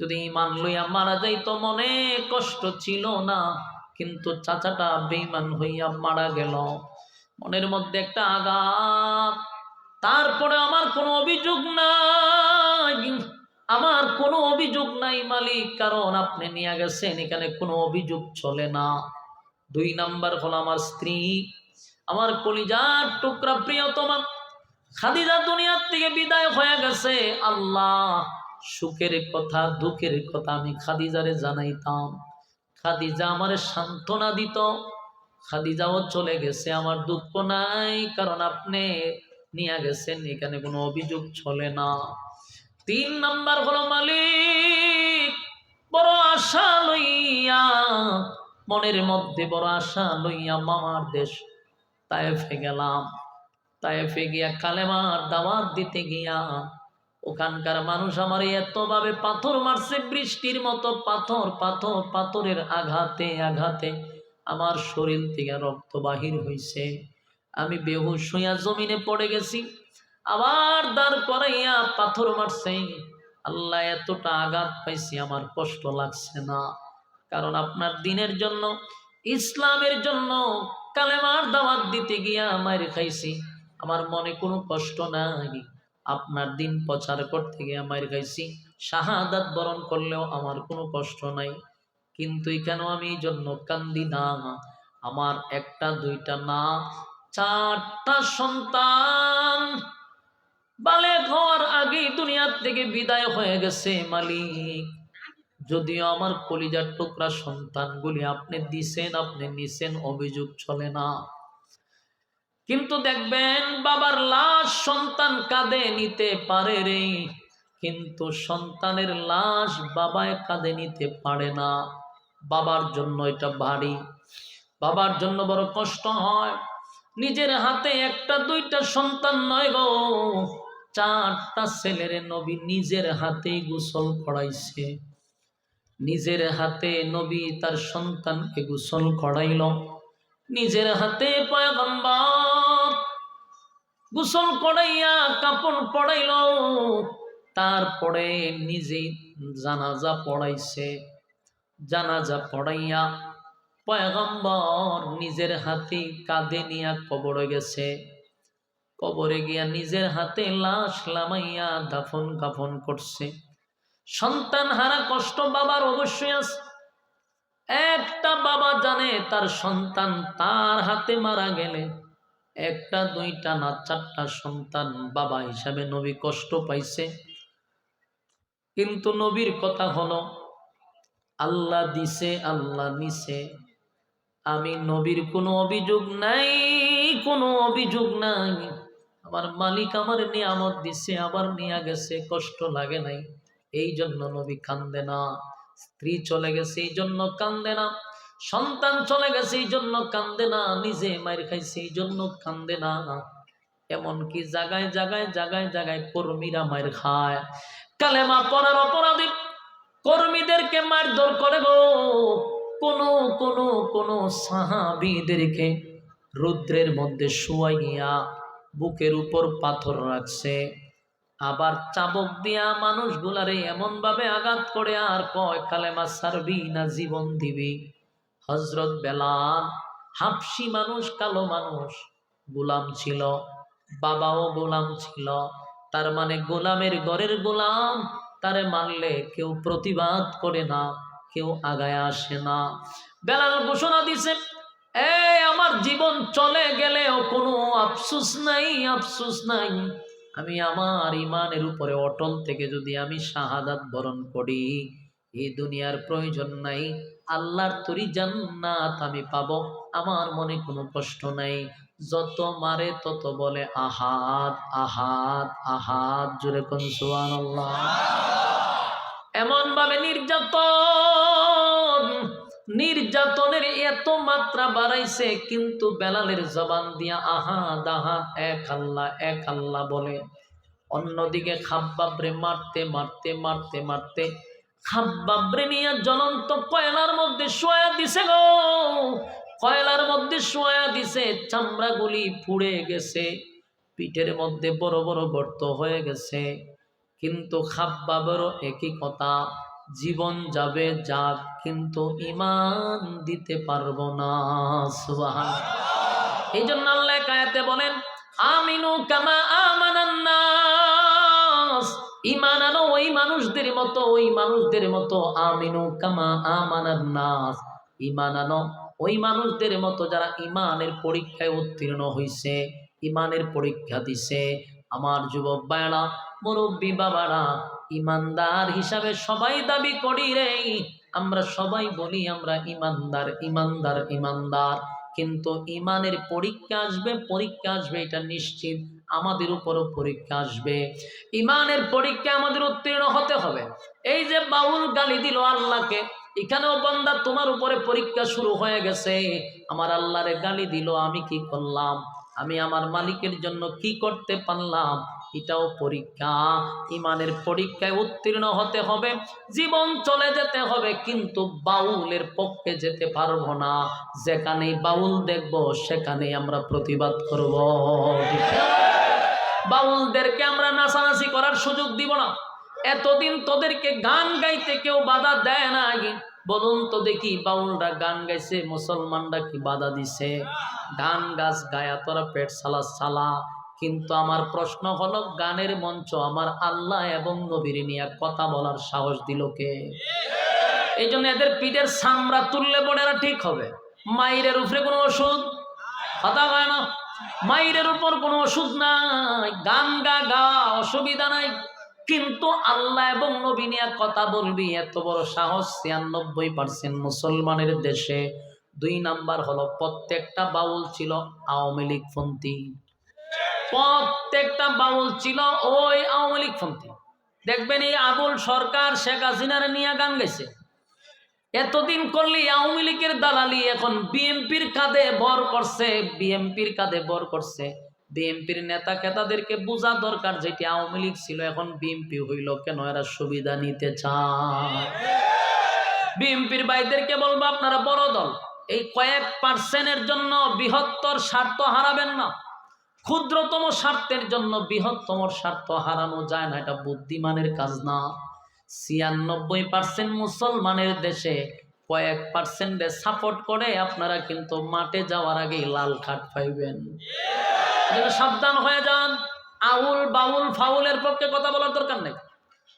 যদি ঈমান লইয়া মারা যাইত মনে কষ্ট ছিল না, কিন্তু চাচাটা বেঈমান হইয়া মারা গেল। মনের মধ্যে একটা আঘাত। তারপরে আমার কোনো অভিযোগ নাই, আমার কোনো অভিযোগ নাই মালিক, কারণ আপনি নিয়ে গেছেন, এখানে কোনো অভিযোগ চলে না। 2 নাম্বার হলো আমার স্ত্রী, আমার কলিজার টুকরা প্রিয়তমা খাদিজা দুনিয়ার থেকে বিদায় হয়ে গেছে। আল্লাহ, সুখের কথা দুঃখের কথা আমি খাদিজারে জানাইতাম, খাদিজা আমারে সান্ত্বনা দিত। খাদিজাও চলে গেছে, আমার দুঃখ নাই, কারণ আপনি নিয়ে গেছেন, এখানে কোনো অভিযোগ চলে না। 3 নাম্বার হলো মালিক, বড় আশা লইয়া, মনের মধ্যে বড় আশা লইয়া মামার দেশ তায়েফে গেলাম। তায়েফে গিয়া কালেমার দাওয়াত দিতে গিয়া ওখানকার মানুষ আমার এতভাবে পাথর মারছে, বৃষ্টির মতো পাথর, পাথর, পাথরের আঘাতে আঘাতে আমার শরীর থেকে রক্ত বাহির হইছে। আমি বেহুশ হইয়া জমিনে পড়ে গেছি। আবার দাঁড় করাইয়া পাথর মারছে। আল্লাহ, এতটা আঘাত পাইছি, আমার কষ্ট লাগছে না, কারণ আপনার দিনের জন্য, ইসলামের জন্য কালেমার দাওয়াত দিতে গিয়া মার খাইছি, আমার মনে কোনো কষ্ট নাই। আপনার দিন প্রচার করতে গিয়ে মার খাইছি, শাহাদাত বরণ করলেও আমার কোনো কষ্ট নাই। কিন্তু এখানেও আমি এই জন্য কান্দি না, আমার 1টা 2টা না, 4টা সন্তান বালেগ হওয়ার আগেই দুনিয়ার থেকে বিদায় হয়ে গেছে মালিক। যদিও আমার কলিজার টুকরা সন্তানগুলি আপনি দিছেন, আপনি নিছেন, অভিযোগ চলে না। কিন্তু দেখবেন বাবার লাশ সন্তান কাঁধে নিতে পারে রে, কিন্তু সন্তানের লাশ বাবায় কাঁধে নিতে পারে না। বাবার জন্য এটা ভারী, বাবার জন্য বড় কষ্ট হয়। নিজের হাতে 1টা 2টা সন্তান নয় গো, 4টা ছেলের নবী নিজের হাতেই গোসল করাইছে। নিজের হাতে নবী তার সন্তানকে গোসল করাইল, নিজের হাতে পয়গম্বর গোসল করাইয়া কাপড় পরাইল, তারপরে নিজে জানাজা পড়াইছে। জানাজা পড়াইয়া পয়গম্বর নিজের হাতে কাঁধে নিয়া কবরে গেছে। কবরে গিয়া নিজের হাতে লাশ লামাইয়া দাফন কাফন করছে। সন্তান হারা কষ্ট বাবার অবশ্যই আছে। একটা বাবা জানে তার সন্তান তার হাতে মারা গেলে 1টা 2টা না 4টা সন্তান বাবা হিসাবে নবী কষ্ট পাইছে। কিন্তু নবীর কথা হলো, আল্লাহ দিছে আল্লাহ নিছে, আমি নবীর কোনো অভিযোগ নাই, কোনো অভিযোগ নাই। আমার মালিক আমার নিয়ামত দিছে, আবার নিয়ে গেছে, কষ্ট লাগে নাই, এই জন্য নবী কান্দে না। স্ত্রী চলে গেছে এই জন্য কান্দে না, সন্তান চলে গেছে এই জন্য কান্দে না, নিজে মার খাইছে এই জন্য কান্দে না। এমনকি জায়গায় জায়গায় জায়গায় জায়গায় কর্মীরা মার খায়। কালেমা পড়ার অপরাধী কর্মীদেরকে মারধর করে গো। কোন সাহাবীদেরকে রুদ্রের মধ্যে শুয়াইয়া বুকের উপর পাথর রাখছে, আবার চাবক দিয়া মানুষগুলারে এমন ভাবে আঘাত করে আর কয় কালেমা ছাড়বি না জীবন দিবি। হযরত বেলাল হাবশী মানুষ, কালো মানুষ, গোলাম ছিল, বাবাও গোলাম ছিল, তার মানে গোলামের ঘরের গোলাম, তারে মারলে কেউ প্রতিবাদ করে না, কেউ আগায় আসে না। বেলাল ঘোষণা দিছে, এই আমার জীবন চলে গেলেও কোনো আফসোস নাই, আফসোস নাই, আমি আমার ইমানের উপরে অটল থেকে যদি আমি শাহাদাত বরণ করি, এই দুনিয়ার প্রয়োজন নাই, আল্লাহর তরি জান্নাত আমি পাবো, আমার মনে কোনো কষ্ট নাই। যত মারে তত বলে আহাদ আহাদ আহাদ, জোরে কোন সুবহানাল্লাহ। এমন ভাবে নির্যাতনের এত মাত্রা বাড়াইছে, কিন্তু বেলালের জবান দিয়া আহাদ আহাদ, এক আল্লাহ এক আল্লাহ বলে। অন্যদিকে খাব্বাবরে মারতে মারতে মারতে মারতে খাব্বাবরে নিয়ে জ্বলন্ত কয়লার মধ্যে শোয়া দিছে গো। কয়লার মধ্যে শোয়া দিছে, চামড়াগুলি পুড়ে গেছে, পিঠের মধ্যে বড় বড় গর্ত হয়ে গেছে। কিন্তু খাব্বাবেরও একই কথা, জীবন যাবে যাক, কিন্তু ঈমান দিতে পারবো না। সুবহানাল্লাহ। এই জন্য আল্লাহ আয়াতে বলেন, আমিনু কামা আমানান নাস, ঈমান আনো ওই মানুষদের মতো, ওই মানুষদের মতো। আমিনু কামা আমানান নাস, ঈমান আনো ওই মানুষদের মতো যারা ঈমানের পরীক্ষায় উত্তীর্ণ হইছে, ঈমানের পরীক্ষা দিছে। আমার যুবক ভাইরা, মুরব্বী বাবারা, ঈমানদার হিসাবে সবাই দাবি করি রে, আমরা সবাই বলি আমরা ঈমানদার, ঈমানদার, ঈমানদার। কিন্তু ঈমানের পরীক্ষা আসবে, পরীক্ষা আসবে এটা নিশ্চিত। আমাদের উপরও পরীক্ষা আসবে, ঈমানের পরীক্ষা আমাদের উত্তীর্ণ হতে হবে। এই যে বাউল গালি দিল আল্লাহকে, এখানেও বান্দা তোমার উপরে পরীক্ষা শুরু হয়ে গেছে। আমার আল্লাহরে গালি দিল, আমি কি করলাম, আমি আমার মালিকের জন্য কি করতে পারলাম, এটাও পরীক্ষা। ঈমানের পরীক্ষায় উত্তীর্ণ হতে হবে, জীবন চলে যেতে হবে, কিন্তু বাউলের পক্ষে যেতে পারবো না। যেখানেই বাউল দেখব সেখানেই আমরা প্রতিবাদ করব। বাউলদেরকে আমরা নাচানাচি করার সুযোগ দিব না। এতদিন তোদেরকে গান গাইতে কেউ বাধা দেয় না, বলুন তো দেখি, বাউলরা গান গাইছে, মুসলমানরা কি বাধা দিছে? গান গাছ গায়া তোরা পেট সালা সালা। কিন্তু আমার প্রশ্ন হলো, গানের মঞ্চ আমার আল্লাহ এবং নবীর নিয়ে কথা বলার সাহস দিল কে? এই জন্য এদের পিঠের চামড়া তুললে পরে এরা ঠিক হবে। মাইরের উপরে কোনো ওষুধ কথা হয় না, মাইরের উপর কোনো ওষুধ নাই, গান গা গা অসুবিধা নাই, কিন্তু আল্লাহ এবং নবী নিয়ে কথা বলবি এত বড় সাহস ৯৬% মুসলমানের দেশে। ২ নাম্বার হলো, প্রত্যেকটা বাউল ছিল আওয়ামী লীগ পন্থী, প্রত্যেকটা বাউল ছিল ওই আওয়ামী লীগ পন্থী। দেখবেন এই আবুল সরকার শেখ হাসিনার নিয়ে গান গেছে, এতদিন করলি আওয়ামী লীগের দালালি, এখন বিএনপির কাঁধে ভর করছে, বিএনপির কাঁধে ভর করছে। বিএনপির নেতা খেতাদেরকে বোঝা দরকার, যেটি আওয়ামী লীগ ছিল এখন বিএনপি হইল কেন, এরা সুবিধা নিতে চায়। বিএনপির ভাইদেরকে বলবো, আপনারা বড় দল, এই কয়েক পার্সেন্টের জন্য বৃহত্তর স্বার্থ হারাবেন না। ক্ষুদ্রতম স্বার্থের জন্য বৃহত্তম স্বার্থ হারানো যায় না, এটা বুদ্ধিমানের কাজ না। ৯৬% মুসলমানের দেশে কয়েক পার্সেন্টে সাপোর্ট করে, আপনারা কিন্তু মাঠে যাওয়ার আগেই লাল কার্ড পাইবেন। সাবধান হয়ে যান। আউল বাউল ফাউলের পক্ষে কথা বলার দরকার নেই।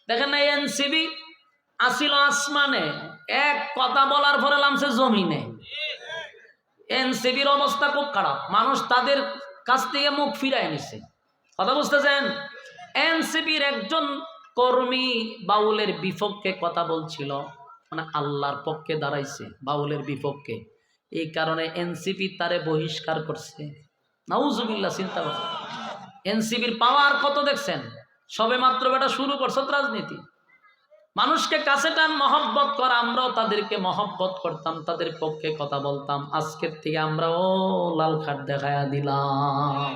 দেখেন না, এনসিবি আসিল আসমানে, এক কথা বলার পরে নামছে জমিনে। এনসিবির অবস্থা খুব খারাপ, মানুষ তাদের কাছ থেকে মুখ ফিরায় নিছে। কথা বুঝতেছেন? এনসিবির একজন কর্মী বাউলের বিপক্ষে কথা বলছিল, মানে আল্লাহর পক্ষে দাঁড়াইছে বাউলের বিপক্ষে, এই কারণে এনসিপি তারে বহিষ্কার করছে। নাউজুবিল্লাহ, চিন্তা করেন এনসিপির পাওয়ার কত দেখছেন? সবে মাত্র বেটা শুরু করছে রাজনীতি, মানুষকে কাছে টান, মহব্বত করা। আমরাও তাদেরকে মহব্বত করতাম, তাদের পক্ষে কথা বলতাম। আজকের থেকে আমরা ও লাল কার্ড দেখায়া দিলাম।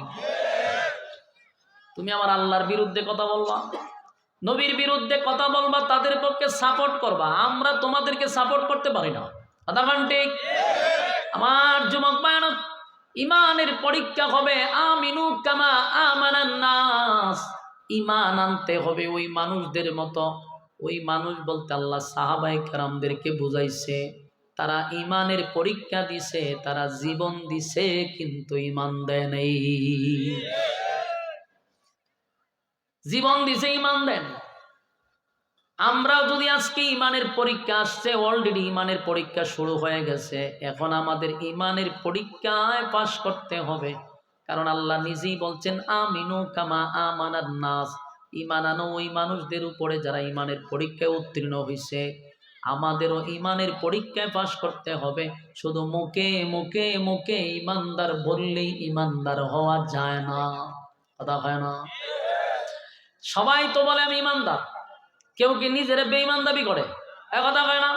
তুমি আমার আল্লাহর বিরুদ্ধে কথা বলবা, নবীর বিরুদ্ধে কথা বলবা, তাদের পক্ষে সাপোর্ট করবা, আমরা তোমাদেরকে সাপোর্ট করতে পারি না। কথা বলেন ঠিক? আমার যুবক ভাইরা, ঈমানের পরীক্ষা হবে আমিনু কামা আমানান নাস, ঈমান আনতে হবে ওই মানুষদের মতো। ওই মানুষ বলতে আল্লাহ সাহাবায়ে কেরামদেরকে বুঝাইছে, তারা ঈমানের পরীক্ষা দিছে, তারা জীবন দিছে, কিন্তু ঈমান দেয় নাই। জীবন দিছে, ঈমান দেন। আমরা যদি আজকে ঈমানের পরীক্ষা আসছে, অলরেডি ঈমানের পরীক্ষা শুরু হয়ে গেছে, এখন আমাদের ঈমানের পরীক্ষায় পাশ করতে হবে। কারণ আল্লাহ নিজেই বলছেন আমিনু কামা আমানান নাস, ঈমান আনো ওই মানুষদের উপরে যারা ঈমানের পরীক্ষায় উত্তীর্ণ হয়েছে। আমাদেরও ঈমানের পরীক্ষায় পাশ করতে হবে। শুধু মুখে মুখে মুখে ঈমানদার বললেই ঈমানদার হওয়া যায় না। কথা হয় না? সবাই তো বলে আমি ঈমানদার, কেউ কি নিজের বেঈমান দাবি করে? কথা হয় না?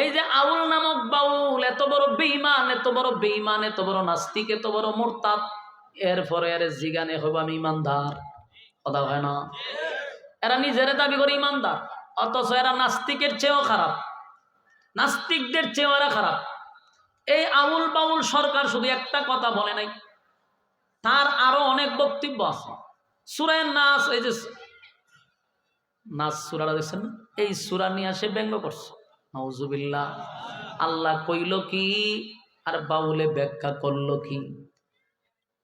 এই যে আউল নামক বাউল এত বড় বেঈমান, এত বড় বেঈমান, এত বড় নাস্তিক, এত বড় মুরতাদ, এরপরে এর জিগানে হইব আমি ঈমানদার। কথা হয় না? এরা নিজের দাবি করে ঈমানদার, অথচ এরা নাস্তিকের চেয়েও খারাপ, নাস্তিকদের চেয়েও এরা খারাপ। এই আউল বাউল সরকার শুধু একটা কথা বলে নাই, তার আরো অনেক বক্তব্য আছে। সূরা নাস, এই যে নাস সূরাটা দেখছেন না, এই সূরা নিয়ে আসে ব্যঙ্গ করছে। নাউজুবিল্লাহ। আল্লাহ কইল কি আর বাউলে ব্যাখ্যা করলো কি?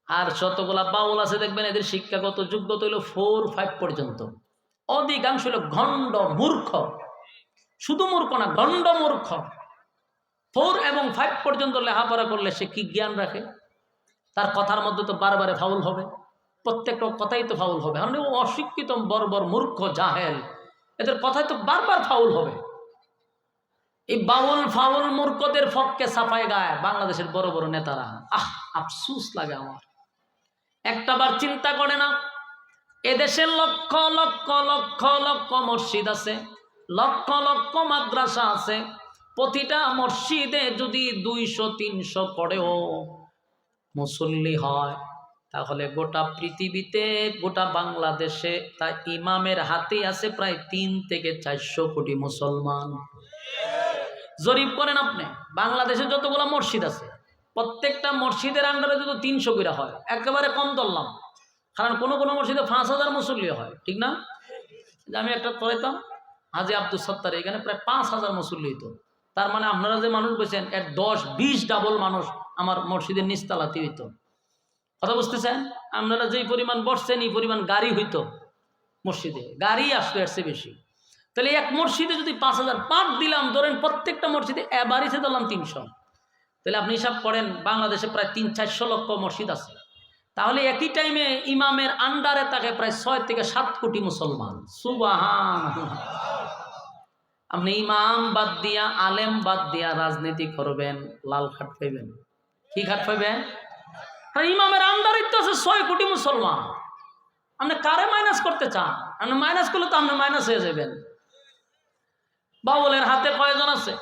আর যতগুলা বাউল আছে দেখবেন এদের শিক্ষাগত যোগ্যতা হইল 4-5 পর্যন্ত। অধিকাংশ হইল গণ্ড মূর্খ, শুধু মূর্খ না, গণ্ড মূর্খ। 4 এবং 5 পর্যন্ত লেখাপড়া করলে সে কি জ্ঞান রাখে? তার কথার মধ্যে তো বারবারে ফাউল হবে, প্রত্যেকটা কথাই তো ফাউল হবে। কারণ ও অশিক্ষিত বর্বর মূর্খ জাহেল, এদের কথাই তো বারবার ফাউল হবে। এই বাউল ফাউল মূর্খদের পক্ষে সাফাই গায় বাংলাদেশের বড় বড় নেতারা। আফসুস লাগে আমার। একটাবার চিন্তা করে না, এদেশের লক্ষ লক্ষ লক্ষ লক্ষ মসজিদ আছে, লক্ষ লক্ষ মাদ্রাসা আছে। প্রতিটা মসজিদে যদি 200-300 করেও মুসল্লি হয়, তাহলে গোটা পৃথিবীতে, গোটা বাংলাদেশে তা ইমামের হাতে আছে প্রায় 3 থেকে 400 কোটি মুসলমান। জরিপ করেন আপনি, বাংলাদেশে যতগুলো মসজিদ আছে প্রত্যেকটা মসজিদের আন্ডারে যদি 300 করে হয়, একেবারে কম ধরলাম। কারণ কোনো কোনো মসজিদে 5000 মুসল্লি হয়, ঠিক না? আমি একটা করেতাম হাজি আব্দুল সত্তার, এখানে প্রায় 5000 মুসল্লি হইতো। তার মানে আপনারা যে মানুষ বলছেন এর 10-20 ডাবল মানুষ আমার মসজিদের নিচতলাতে হইতো। কথা বুঝতেছেন? আপনারা যেই পরিমাণ বসছেন এই পরিমাণ গাড়ি হইতো মসজিদে, গাড়ি আসতো এর চেয়ে বেশি। তাহলে এক মসজিদে যদি 5000 পাঠ দিলাম, ধরেন প্রত্যেকটা মসজিদে বাড়িতে দিলাম 300, তাহলে আপনি হিসাব করেন বাংলাদেশে প্রায় 300-400 লক্ষ মসজিদ আছে। তাহলে একই টাইমে ইমামের আন্ডারে থাকে প্রায় 6 থেকে 7 কোটি মুসলমান। সুবহানাল্লাহ। আপনি ইমাম বাদ দিয়া, আলেম বাদ দিয়া রাজনীতি করবেন, লাল খাট পাইবেন। কি খাট পাইবেন? ইমামের আন্ডারে তো আছে 6 কোটি মুসলমান। আপনি কারে মাইনাস করতে চান? আপনি মাইনাস করলে তো আপনি মাইনাস হয়ে যাবেন। বাউলের হাতে কয়জন আছে?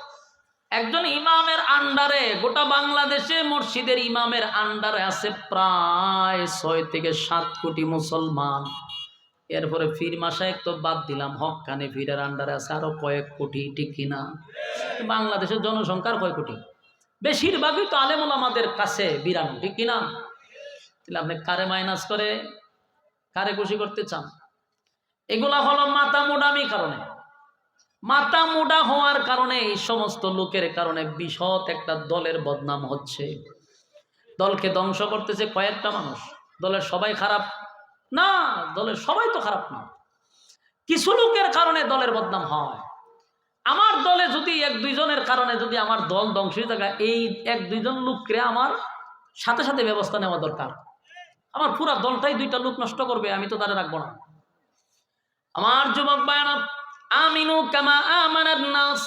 একজন ইমামের আন্ডারে, গোটা বাংলাদেশে মসজিদের ইমামের আন্ডারে আছে প্রায় 6 থেকে 7 কোটি মুসলমান। এরপরে ফির মাসায়েক তো বাদ দিলাম, হক্কানি ফিরের আন্ডারে আছে আরো কয়েক কোটি, ঠিক কিনা? বাংলাদেশের জনসংখ্যার কয় কোটি? বেশিরভাগই তো আলেম ওলামাদের কাছে বিরানো, ঠিক কিনা? তাহলে আপনি কারে মাইনাস করে কারে খুশি করতে চান? এগুলা হলো মাথা মোড়ামি কারণে, মাথা মোটা হওয়ার কারণে, এই সমস্ত লোকের কারণে বিশদ একটা দলের বদনাম হচ্ছে। দলকে ধ্বংস করতেছে কয়েকটা মানুষ। দলের সবাই খারাপ না, দলের সবাই তো খারাপ না, কিছু লোকের কারণে দলের বদনাম হয়। আমার দলে যদি 1-2 জনের কারণে যদি আমার দল ধ্বংস হয়ে থাকে, এই 1-2 জন লোককে আমার সাথে সাথে ব্যবস্থা নেওয়া দরকার। আমার পুরা দলটাই 2টা লোক নষ্ট করবে, আমি তো তারা রাখবো না। আমার যুবক ভাইরা, আমিনু কামা আমানান নাস,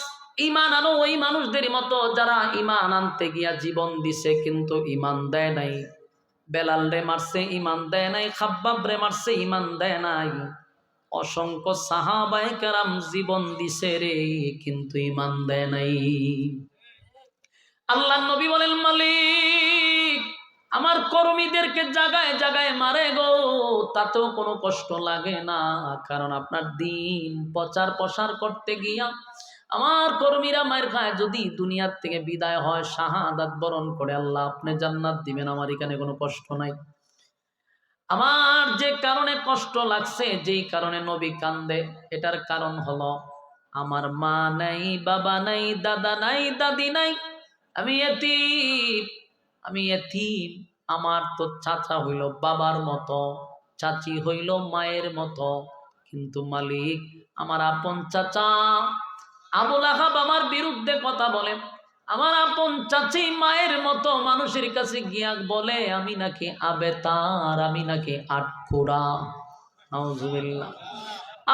ঈমান আনো ওই মানুষদের মতো যারা ঈমান আনতে গিয়া জীবন দিছে কিন্তু ঈমান দেয় নাই। বেলাল রে মারছে, ঈমান দেয় নাই। খাব্বাব রে মারছে, ঈমান দেয় নাই। অসংখ্য সাহাবায়ে কেরাম জীবন দিছে রে, কিন্তু ঈমান দেয় নাই। আল্লাহর নবী বলেন, মালিক আমার কর্মীদেরকে জায়গায় জায়গায় মারে গো, তাতেও কোনো কষ্ট লাগে না, কারণ আপনার দিন প্রচার প্রসার করতে গিয়া আমার কর্মীরা মায়ের খায়। যদি দুনিয়ার থেকে বিদায় হয়, শাহাদাত বরণ করে, আল্লাহ আপনি জান্নাত দিবেন, আমার এখানে কোনো কষ্ট নাই। আমার যে কারণে কষ্ট লাগছে, যেই কারণে নবী কান্দে, এটার কারণ হলো আমার মা নাই, বাবা নাই, দাদা নাই, দাদি নাই, আমি এতিম, আমি এতিম। আমার তো চাচা হইল বাবার মতো, চাচি হইল মায়ের মতো, কিন্তু মালিক আমার আপন চাচা আবুল আহাব আমার বিরুদ্ধে কথা বলে, আমার আপন চাচি মায়ের মতো মানুষের কাছে গিয়া বলে আমি নাকি আবেতার, আমি নাকি আটকুড়া। নাউজুবিল্লাহ।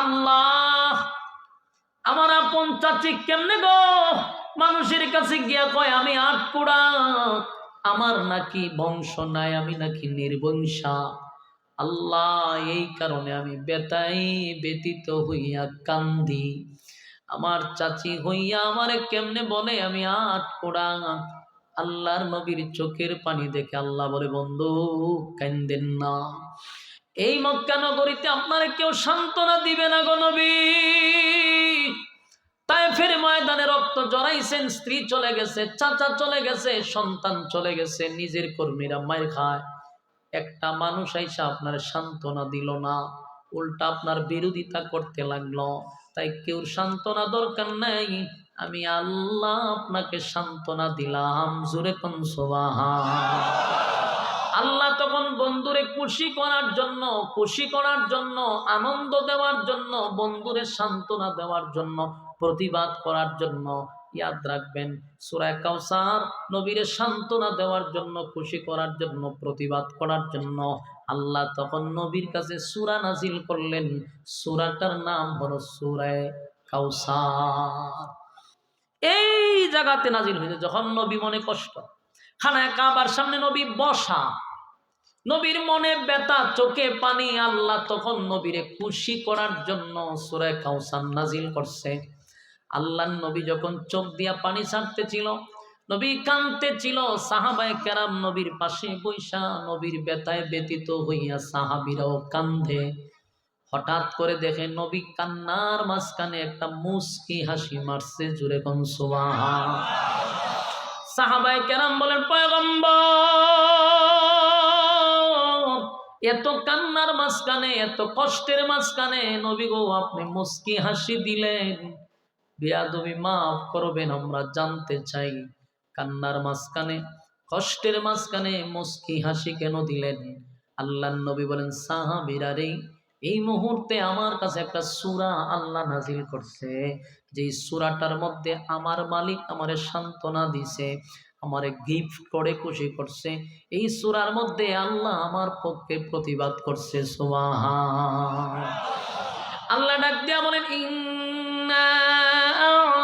আল্লাহ, আমার আপন চাচি কেমনে গো মানুষের কাছে গিয়া কয় আমি আটকুড়া, আমার নাকি বংশ নাই, আমি নাকি নির্বংশা। আল্লাহ, এই কারণে আমি ব্যতীত হইয়া কান্দি। আমার চাচি হইয়া আমারে কেমনে বলে আমি আটকুড়া। আল্লাহর নবীর চোখের পানি দেখে আল্লাহ বলে, বন্ধু কান্দেন না। এই মক্কা নগরীতে আপনারে কেউ সান্ত্বনা দিবে না গো নবী। তায়েফের ময়দানে রক্ত জড়াইছেন, স্ত্রী চলে গেছে, চাচা চলে গেছে, সন্তান চলে গেছে, নিজের কর্মীরা মায়ের খায়। একটা মানুষ আইসা আপনার সান্ত্বনা দিল না, উল্টা আপনার বিরোধিতা করতে লাগলো। তাই কেউ সান্ত্বনা দরকার নাই, আমি আল্লাহ আপনাকে সান্ত্বনা দিলাম। জোরে কোন সুবহান। আল্লাহ তখন বন্ধুরে খুশি করার জন্য আনন্দ দেওয়ার জন্য, বন্ধুরে সান্ত্বনা দেওয়ার জন্য, প্রতিবাদ করার জন্য, ইয়াদ রাখবেন সূরা কাউসার নবীরে সান্ত্বনা দেওয়ার জন্য, খুশি করার জন্য, প্রতিবাদ করার জন্য আল্লাহ তখন নবীর কাছে সূরা নাজিল করলেন। সূরাটার নাম হলো সূরা কাউসার। এই জায়গাতে নাজিল হয়েছে যখন নবী মনে কষ্ট, খানায় কাবার সামনে নবী বসা, নবীর মনে ব্যথা, চোখে পানি, আল্লাহ তখন নবীরে খুশি করার জন্য সূরা কাউসার নাজিল করছে। আল্লাহর নবী যখন চোখ দিয়া পানি ছাড়তেছিল, নবী কাঁদতেছিল, সাহাবায়ে কেরাম নবীর পাশে বৈশা নবীর ব্যথায় ব্যতীত হইয়া সাহাবীরাও কান্দে। হঠাৎ করে দেখে নবী কান্নার মাঝখানে একটা মুস্কি হাসি মারছে। জুরে কোন সুবহান। সাহাবায়ে কেরাম বলেন, পয়গম্বর, এত কান্নার মাঝখানে, এত কষ্টের মাঝখানে নবী গো আপনি মুস্কি হাসি দিলেন, বেয়াদবি মাফ করবেন, আমরা জানতে চাই কান্নার মাঝখানে, কষ্টের মাঝখানে মুস্কি হাসি কেন দিলেন? আল্লাহর নবী বলেন, সাহাবীরা রে, এই মুহূর্তে আমার কাছে একটা সূরা আল্লাহ নাজিল করছে, যে সূরাটার মধ্যে আমার মালিক আমারে সান্ত্বনা দিছে, আমারে গিফট করে খুশি করছে। এই সূরার মধ্যে আল্লাহ আমার পক্ষে প্রতিবাদ করছে। সুবহান। আল্লাহ ডাক দিয়া বলেন, ইন্না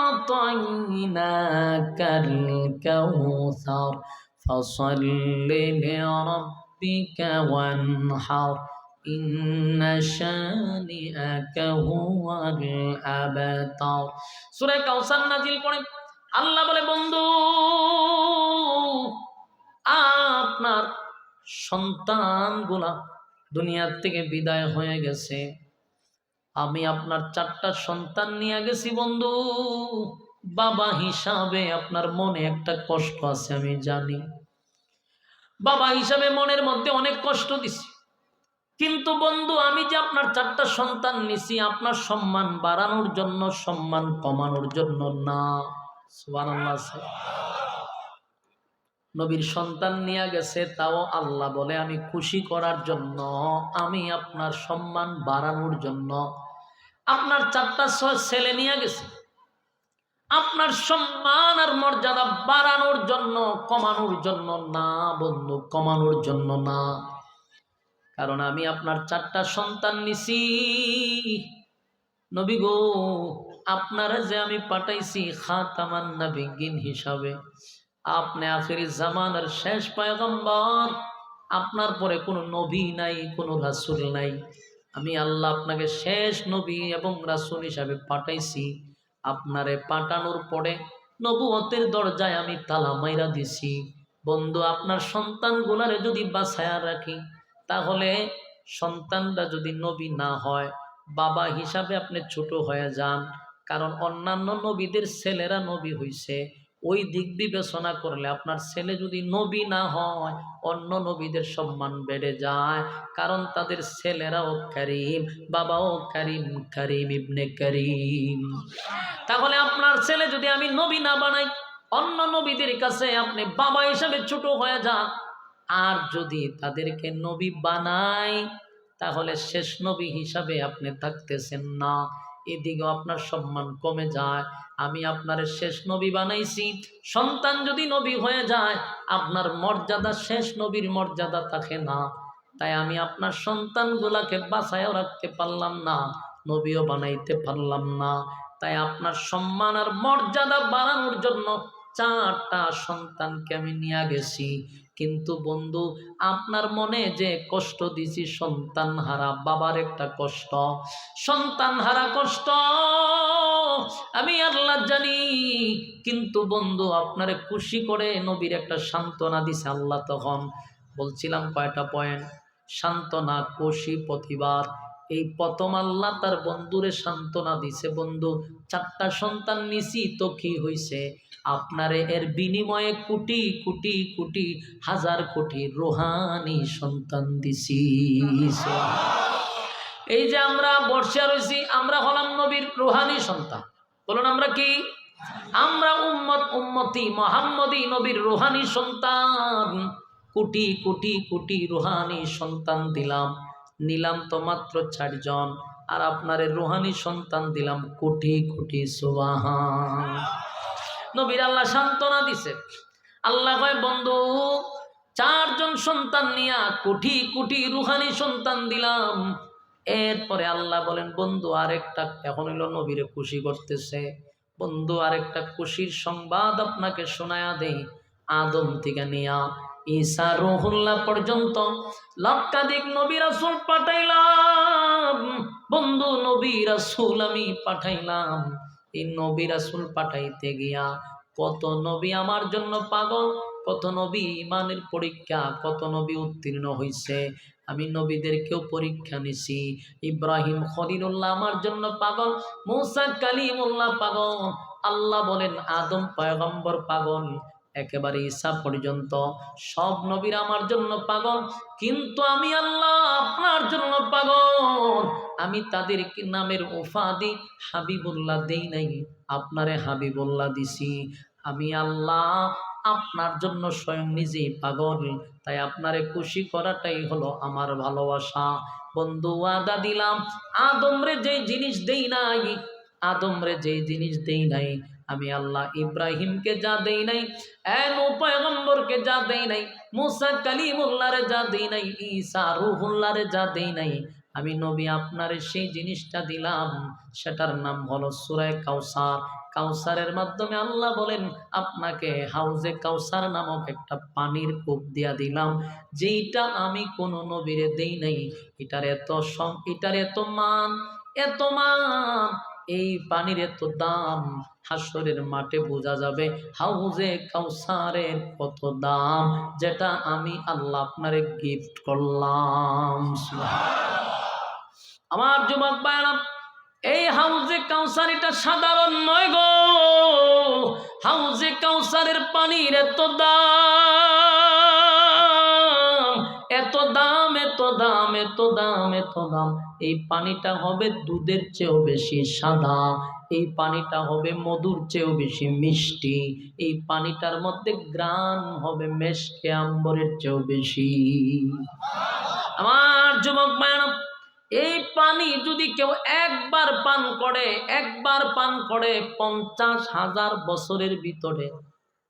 আ'তাইনাকাল কাউসার ফাসাল্লি লিরাব্বিকা ওয়ানহার ইন্না শানিআকা হুয়াল আবতার। সূরা কাউসার নাজিল করে আল্লাহ বলে, বন্ধু আপনার সন্তানগুলা দুনিয়ার থেকে বিদায় হয়ে গেছে, আমি আপনার 4টা সন্তান নিয়ে গেছি বন্ধু। বাবা হিসাবে আপনার মনে একটা কষ্ট আছে, আমি জানি। বাবা হিসাবে মনের মধ্যে অনেক কষ্ট দিছি, কিন্তু বন্ধু আমি যে আপনার 4টা সন্তান নিছি আপনার সম্মান বাড়ানোর জন্য, সম্মান কমানোর জন্য না। সুবহানাল্লাহ। নবীর সন্তান নিয়ে গেছে, তাও আল্লাহ বলে আমি খুশি করার জন্য, আমি আপনার সম্মান বাড়ানোর জন্য। আপনার 4টা ছেলে নিয়ে গেছে আপনার সম্মান আর মর্যাদা বাড়ানোর জন্য, কমানোর জন্য না বন্ধু, কমানোর জন্য না। কারণ আমি আপনার 4টা সন্তান নিছি নবী গো, আপনারা যে আমি পাঠাইছি খাতামান নবিয়্যিন হিসাবে, আপনি আখিরি জামানার শেষ পয়গম্বর, আপনার পরে কোনো নবী নাই, কোনো রাসূল নাই। আমি আল্লাহ আপনাকে শেষ নবী এবং রাসূল হিসাবে পাঠাইছি। আপনারে পাঠানোর পরে নবুয়তের দরজায় আমি তালা মাইরা দিছি। বন্ধু আপনার সন্তানগুলারে যদি বাছায়া রাখি, তাহলে সন্তানরা যদি নবী না হয়, বাবা হিসাবে আপনি ছোট হয়ে যান। কারণ অন্যান্য নবীদের ছেলেরা নবী হইছে, ওই দিক বিবেচনা করলে আপনার ছেলে যদি নবী না হয়, অন্য নবীদের সম্মান বেড়ে যায়। কারণ তাদের ছেলেরাও কারীম, বাবাও কারীম, কারীম ইবনে কারীম। তাহলে আপনার ছেলে যদি আমি নবী না বানাই, অন্য নবীদের কাছে আপনি বাবা হিসাবে ছোট হয়ে যান। আর যদি তাদেরকে নবী বানাই, তাহলে শেষ নবী হিসাবে আপনি থাকতেছেন না, এদিকেও আপনার সম্মান কমে যায়। আমি আপনার শেষ নবী বানাইছি, সন্তান যদি নবী হয়ে যায়, আপনার মর্যাদা শেষ নবীর মর্যাদা থাকে না। তাই আমি আপনার সন্তানগুলাকে বাঁচায়ও রাখতে পারলাম না, নবীও বানাইতে পারলাম না। তাই আপনার সম্মান আর মর্যাদা বাড়ানোর জন্য 4টা সন্তানকে আমি নিয়ে গেছি। কিন্তু বন্ধু আপনার মনে যে কষ্ট দিছি, সন্তান হারা বাবার একটা কষ্ট, সন্তান হারা কষ্ট আমি আল্লাহ জানি। কিন্তু বন্ধু আপনারে খুশি করে নবীর একটা সান্ত্বনা দিছে আল্লাহ। তখন বলছিলাম কয়টা পয়েন্ট: সান্ত্বনা, খুশি, প্রতিবাদ। এই প্রথম আল্লাহ তার বন্ধুরে সান্ত্বনা দিছে, বন্ধু 4টা সন্তান নিছি তো কি হইছে, আপনারে এর বিনিময়ে কোটি কোটি কোটি হাজার কোটি রুহানি সন্তান দিছি। এই যে আমরা বর্ষা রয়েছি, আমরা হলাম নবীর রুহানি সন্তান। বলুন আমরা কি? আমরা উম্মতি মুহাম্মদী নবীর রুহানি সন্তান। কোটি কোটি কোটি রুহানি সন্তান দিলাম, নিলাম তো মাত্র 4 জন, আর আপনারে রুহানি সন্তান দিলাম কোটি কোটি। সুবহান। নবীর আল্লাহ সান্ত্বনা দিছে। আল্লাহ কয় বন্ধু 4 জন সন্তান নিয়া কোটি কোটি রুহানি সন্তান দিলাম। এরপরে আল্লাহ বলেন বন্ধু আরেকটা, এখন হইল নবীরে খুশি করতেছে, বন্ধু আরেকটা খুশির সংবাদ আপনাকে শোনায়া দেই। আদম থেকে নিয়া ঈসা রুহুল্লাহ পর্যন্ত লক্ষাধিক নবী রাসূল পাঠাইলাম বন্ধু, নবী রাসূল আমি পাঠাইলাম। এই নবী রাসূল পাঠাইতে গিয়া কত নবী আমার জন্য পাগল, কত নবী ইমানের পরীক্ষা, কত নবী উত্তীর্ণ হইছে। আমি নবীদেরকেও পরীক্ষা নিছি। ইব্রাহিম খলিলুল্লাহ আমার জন্য পাগল, মূসা কালিমুল্লাহ পাগল, আল্লাহ বলেন আদম পয়গম্বর পাগল, একেবারে ঈসা পর্যন্ত সব নবীরা আমার জন্য পাগল। কিন্তু আমি আল্লাহ আপনার জন্য পাগল। আমি তাদের নামের উপাধি হাবিবুল্লাহ দেই নাই, আপনারে হাবিবুল্লাহ দিছি। আমি আল্লাহ আপনার জন্য স্বয়ং নিজেই পাগল, তাই আপনারে খুশি করাটাই হলো আমার ভালোবাসা। বন্ধু ওয়াদা দিলাম, আদমরে যে জিনিস দেই নাই, আদমরে যে জিনিস দেই নাই, আমি আল্লাহ ইব্রাহিমকে যা দেই নাই, নূহ পয়গম্বরকে যা দেই নাই, মূসা কালিমুল্লাহরে যা দেই নাই, ঈসা রূহুল্লাহরে যা দেই নাই, আমি নবী আপনারে সেই জিনিসটা দিলাম। সেটার নাম হলো সূরা কাউসার। কাউসারের মাধ্যমে আল্লাহ বলেন আপনাকে হাউজে কাউসার নামক একটা পানির কূপ দিয়া দিলাম, যেইটা আমি কোন নবীরে দেই নাই। এটার এত মান, এত মান, এই পানির এত দাম, হাসরের মাঠে বোঝা যাবে হাউজে কাউসারের কত দাম, যেটা আমি আল্লাহ আপনারে গিফট করলাম। আমার যুবক ভাইরা, এই হাউজে কাউসার এটা সাধারণ নয় গো। হাউজে কাউসারের পানির এত দাম, এত দাম, এত দাম, এত দাম, এত দাম। এই পানিটা হবে দুধের চেয়েও বেশি সাদা, এই পানিটা হবে মধুর চেয়েও বেশি মিষ্টি, এই পানিটার মধ্যে গ্রান হবে মেশকে আম্বরের চেয়েও বেশি। আমার যুবক ভাইরা, এই পানি যদি কেউ একবার পান করে, একবার পান করে 50,000 বছরের ভিতরে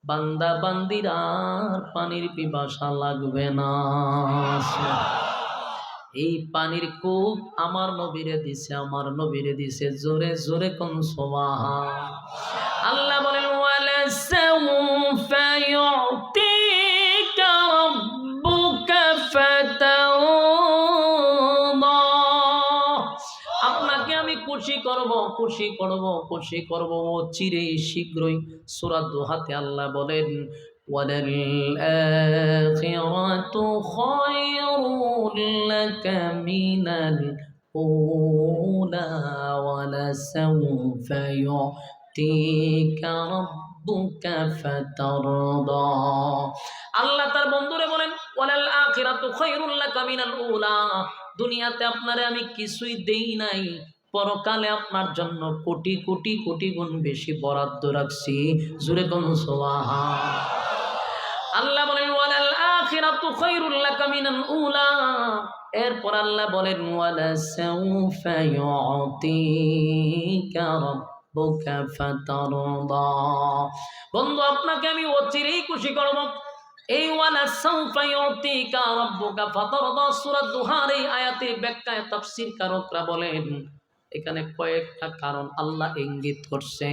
বান্দা বান্দির আর পানির পিপাসা লাগবে না। এই পানির কূপ আমার নবীরে দিছে, আমার নবীরে দিছে। জোরে জোরে কোন সুবহান। আল্লাহ বলেন ওয়ালা সাউফা ইউতিকা রাব্বুকা ফাতারদা। আপনাকে আমি খুশি করব, খুশি করব, খুশি করব চিরেই শীঘ্রই। সূরা দুহাতে আল্লাহ বলেন ওয়ালাল আখিরাতু খায়রুল লাকা মিনাল উলা ওয়ালা সাউফা ইউতিকা রাব্বুকা ফাতারদা। আল্লাহ তার বন্ধুরে বলেন ওয়ালাল আখিরাতু খায়রুল লাকা মিনাল উলা, দুনিয়াতে আপনারে আমি কিছুই দেই নাই, পরকালে আপনার জন্য কোটি কোটি কোটি গুণ বেশি বরাদ্দ রাখছি। জোরে কোন সুবহান। আল্লাহ বলেন ওয়ালাল আখিরাতু খায়রুল লাকা মিনাল উলা, এরপর আল্লাহ বলেন ওয়ালা সাউফা ইউতিকা রাব্বুকা ফাতারদা। বন্ধু আপনাকে আমি অচিরেই খুশি করব। এই ওয়ালা সাউফা ইউতিকা রাব্বুকা ফাতারদা সূরা দুহার এই আয়াতের ব্যাখ্যায় তাফসীর কারকরা বলেন এখানে কয়েকটা কারণ আল্লাহ ইঙ্গিত করছে।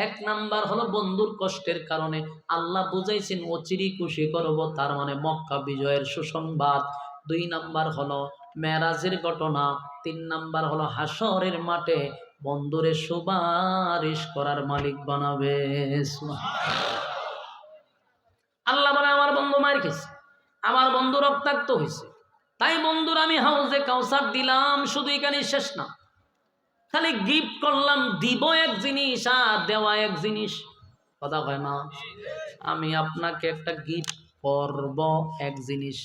1 নাম্বার হলো বন্ধুর কষ্টের কারণে আল্লাহ বুঝাইছেন অচিরেই খুশি করব, তার মানে মক্কা বিজয়ের সুসংবাদ। 2 নাম্বার হলো মেরাজের ঘটনা। 3 নাম্বার হলো হাসরের মাঠে বন্ধুরে সুপারিশ করার মালিক বানাবে। আল্লাহ বলে আমার বন্ধু মার খেয়েছে, আমার বন্ধু রক্তাক্ত হয়েছে, তাই বন্ধুর আমি হাউজে কাউসার দিলাম। শুধু এখানে শেষ না, খালি গিফট করলাম, দিব এক জিনিস আর দেওয়া এক জিনিস, কথা হয় না। আমি আপনাকে একটা গিফট করব এক জিনিস,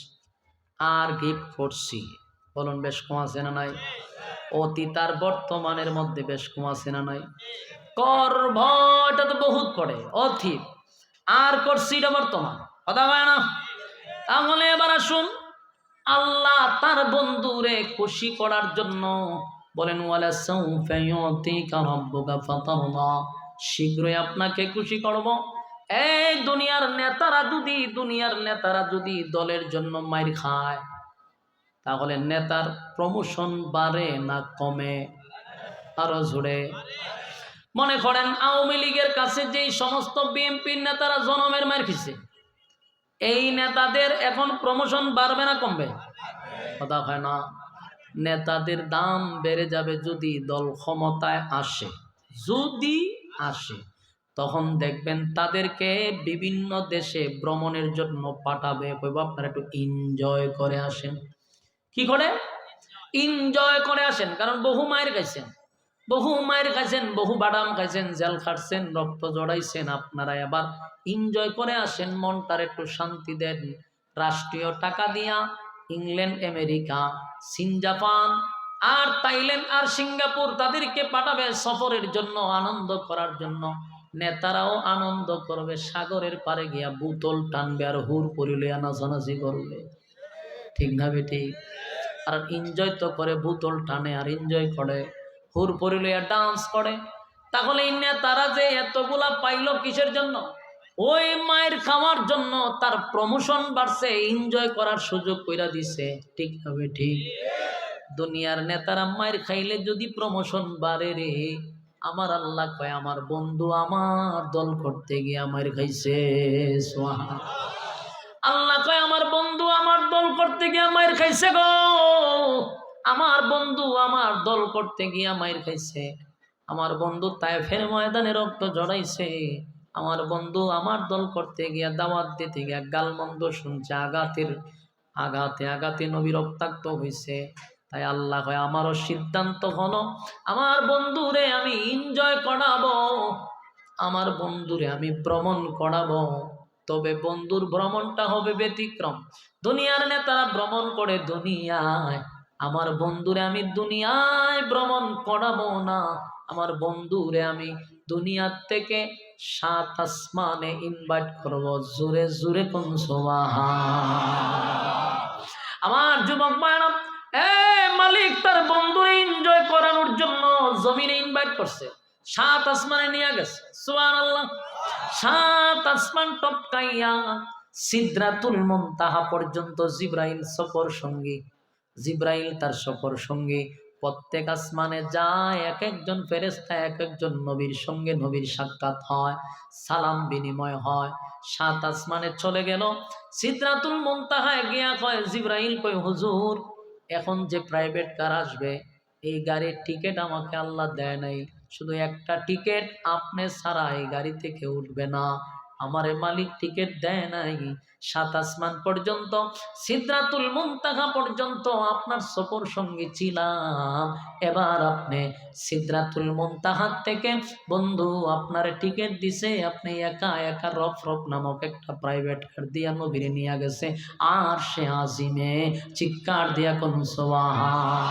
আর গিফট করছি, বলুন বেশ কম আছে না নাই? অতীত আর বর্তমানের মধ্যে বেশ কম আছে না নাই? করব এটা তো বহুত পড়ে, অতীত, আর করছি এটা বর্তমান, কথা হয় না। তাহলে এবার আসুন, আল্লাহ তার বন্ধুরে খুশি করার জন্য বলেন ওয়ালা সাউফা ইউতিকা রাব্বুকা ফাতারদা, শীঘ্রই আপনাকে খুশি করব। এই দুনিয়ার নেতারা যদি দলের জন্য মাইর খায়, তাহলে নেতার প্রমোশন বাড়ে না কমে? আরো জোরে। মনে করেন আওয়ামী লীগের কাছে যেই সমস্ত বিএনপির নেতারা জনমের মাইর খেয়েছে, এই নেতাদের এখন প্রমোশন বাড়বে না কমবে? কথা হয় না। নেতাদের দাম বেড়ে যাবে যদি দল ক্ষমতায় আসে। যদি আসে তখন দেখবেন তাদেরকে বিভিন্ন দেশে ভ্রমণের জন্য পাঠাবে, আপনারা একটু এনজয় করে আসেন। কি করে? এনজয় করে আসেন। কারণ বহু মায়ের খাইছেন, বহু বাদাম খাইছেন, জেল খাটছেন, রক্ত জড়াইছেন, আপনারা এবার এনজয় করে আসেন, মনটার একটু শান্তি দেন। রাষ্ট্রীয় টাকা দিয়া ইংল্যান্ড, আমেরিকা, চীন, জাপান আর থাইল্যান্ড আর সিঙ্গাপুর তাদেরকে পাঠাবে সফরের জন্য, আনন্দ করার জন্য। নেতারাও আনন্দ করবে, সাগরের পারে গিয়া বোতল টানবে আর হুর পরিলে নাচানাচি করবে। ঠিক না বেটি? আর এনজয় তো করে, বোতল টানে আর এনজয় করে, হুর পরিলে ডান্স করে। তাহলে এই নেতারা যে এতগুলা পাইলো কিসের জন্য? ওই মায়ের খাওয়ার জন্য। তার প্রমোশন বাড়ছে, এনজয় করার সুযোগ কইরা দিছে। ঠিক হবে? ঠিক। দুনিয়ার নেতারা মায়ের খাইলে যদি প্রমোশন বাড়ে রে, আমার আল্লাহ কয় আমার বন্ধু আমার দল করতে গিয়ে মায়ের খাইছে। আল্লাহ কয় আমার বন্ধু আমার দল করতে গিয়ে মায়ের খাইছে গো, আমার বন্ধু আমার দল করতে গিয়া মায়ের খাইছে। আমার বন্ধু তায়েফের ময়দানে রক্ত জড়াইছে। আমার বন্ধু আমার দল করতে গিয়া দাওয়াত দিতে গিয়া গালমন্দ শুনছে, আঘাতে আঘাতে নবী রক্তাক্ত হয়েছে। তাই আল্লাহ কয় আমারও সিদ্ধান্ত হলো আমার বন্ধুরে আমি এনজয় করাবো, আমার বন্ধুরে আমি ভ্রমণ করাবো। তবে বন্ধুর ভ্রমণটা হবে ব্যতিক্রম। দুনিয়ার নেতারা ভ্রমণ করে দুনিয়ায়, আমার বন্ধুরে আমি দুনিয়ায় ভ্রমণ করাবো না। আমার বন্ধুরে আমি দুনিয়ার থেকে 7 আসমানে ইনভাইট করব। জোরে জোরে কোন সুবহান। আমার যুবক ভাইরা, মালিক তার বন্ধুরে এনজয় করানোর জন্য জমিনে ইনভাইট করছে, 7 আসমানে নিয়ে গেছে। সুবহানাল্লাহ। 7 আসমান টপকাইয়া সিদরাতুল মুনতাহা পর্যন্ত জিব্রাইল সফর সঙ্গী, জিব্রাইল তার সফর সঙ্গী। প্রত্যেক আসমানে যায় এক একজন ফেরেশতা, এক একজন নবীর সঙ্গে নবীর সাক্ষাৎ হয়, সালাম বিনিময় হয়। 7 আসমানে চলে গেল, সিদরাতুল মুনতাহায় গিয়া কয় জিব্রাইল, কয় হুজুর এখন যে প্রাইভেট কার আসবে, এই গাড়ির টিকিট আমাকে আল্লাহ দেয় নাই, শুধু একটা টিকিট, আপনি ছাড়া এই গাড়িতে কেউ উঠবে না। আমারে মালিক টিকিট দেয় নাই। 7 আসমান পর্যন্ত, সিদরাতুল মুনতাহা পর্যন্ত আপনার সফর সঙ্গী ছিলাম। এবার আপনি সিদরাতুল মুনতাহা থেকে বন্ধু আপনার টিকিট দিছে, আপনি একা একা রফরফ নামক একটা প্রাইভেট কার দিয়া নবীরে নিয়ে গেছে আর সে আজিমে। চিৎকার দিয়া কোন সুবহান।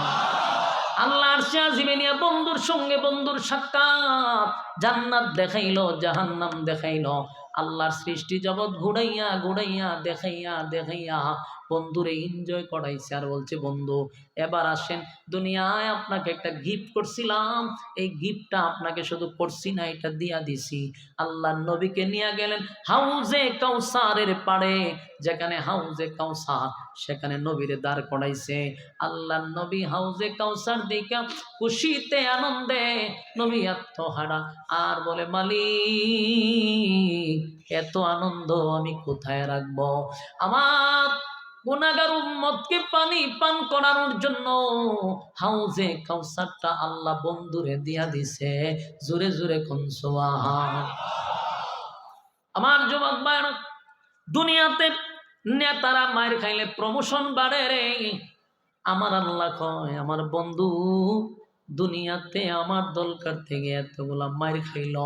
আল্লাহ আরশে আজিমে নিয়া বন্ধুর সঙ্গে বন্ধুর সাক্ষাৎ, জান্নাত দেখাইলো, জাহান্নাম দেখাইলো, আল্লাহর সৃষ্টি জগৎ ঘুরাইয়া ঘুরাইয়া দেখাইয়া বন্ধুরে এনজয় করাইছে। আর বলছে বন্ধু এবার আসেন, দুনিয়ায় আপনাকে একটা গিফট করছিলাম, এই গিফটটা আপনাকে শুধু করছি না, এটা দিয়া দিছি। আল্লাহর নবীকে নিয়ে গেলেন হাউজে কাউসারের পাড়ে, যেখানে হাউজে কাউসার, সেখানে নবীরে দাঁড় করাইছে। আল্লাহর নবী হাউজে কাউসার দেখা খুশিতে আনন্দে নবী আত্মহারা, আর বলে মালিক এত আনন্দ আমি কোথায় রাখবো? আমার গুনাহগার উম্মতকে পানি পান করানোর জন্য হাউজে কাউসারটা আল্লাহ বন্ধুরে দিয়া দিছে। জোরে জোরে কোন সুবহান। আমার যুবক ভাইরা, দুনিয়াতে নেতারা মায়ের খাইলে প্রমোশন বাড়ে রে। আমার আল্লাহ কয় আমার বন্ধু দুনিয়াতে আমার দরকার থেকে এতগুলা মায়ের খাইল,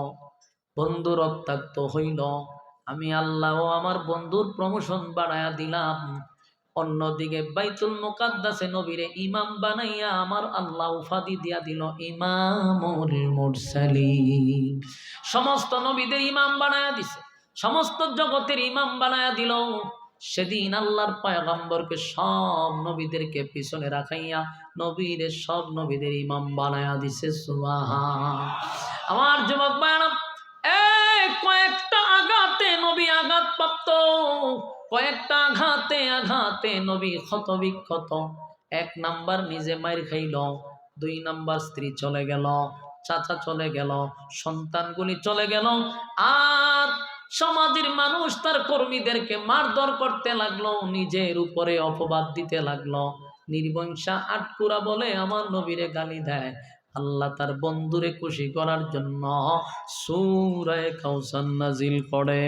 বন্ধু রক্তাক্ত হইল, আমি আল্লাহ আমার বন্ধুর প্রমোশন বাড়ায়া দিলাম। অন্যদিকে বাইতুল মুকাদ্দাসে নবীরে ইমাম বানাইয়া আমার আল্লাহ উপাধি দিয়া দিল ইমামুল মুরসালিন। সমস্ত নবীদের ইমাম বানায়া দিছে, সমস্ত জগতের ইমাম বানায়া দিল। সেদিন আল্লাহর পয়গম্বরকে সব নবীদেরকে পিছনে রাখাইয়া নবীদের সব নবীদের ইমাম বানায়া দিছে। সুবহান। আমার যুবক ভাইরা, কয়েকটা আঘাতে নবী আঘাতপ্রাপ্ত, কয়েকটা আঘাতে আঘাতে নবী ক্ষত বিক্ষত। 1 নাম্বার নিজে মাইর খাইল, 2 নাম্বার স্ত্রী চলে গেল, চাচা চলে গেল, সন্তানগুলি চলে গেল, আর সমাজের মানুষ তার কর্মীদেরকে মারধর করতে লাগলো, নিজের উপরে অপবাদ দিতে লাগলো। নির্বংশা আটকুরা বলে আমার নবীরে গালি দেয়। আল্লাহ তার বন্ধুরে খুশি করার জন্য সূরা কাউসার নাজিল করে।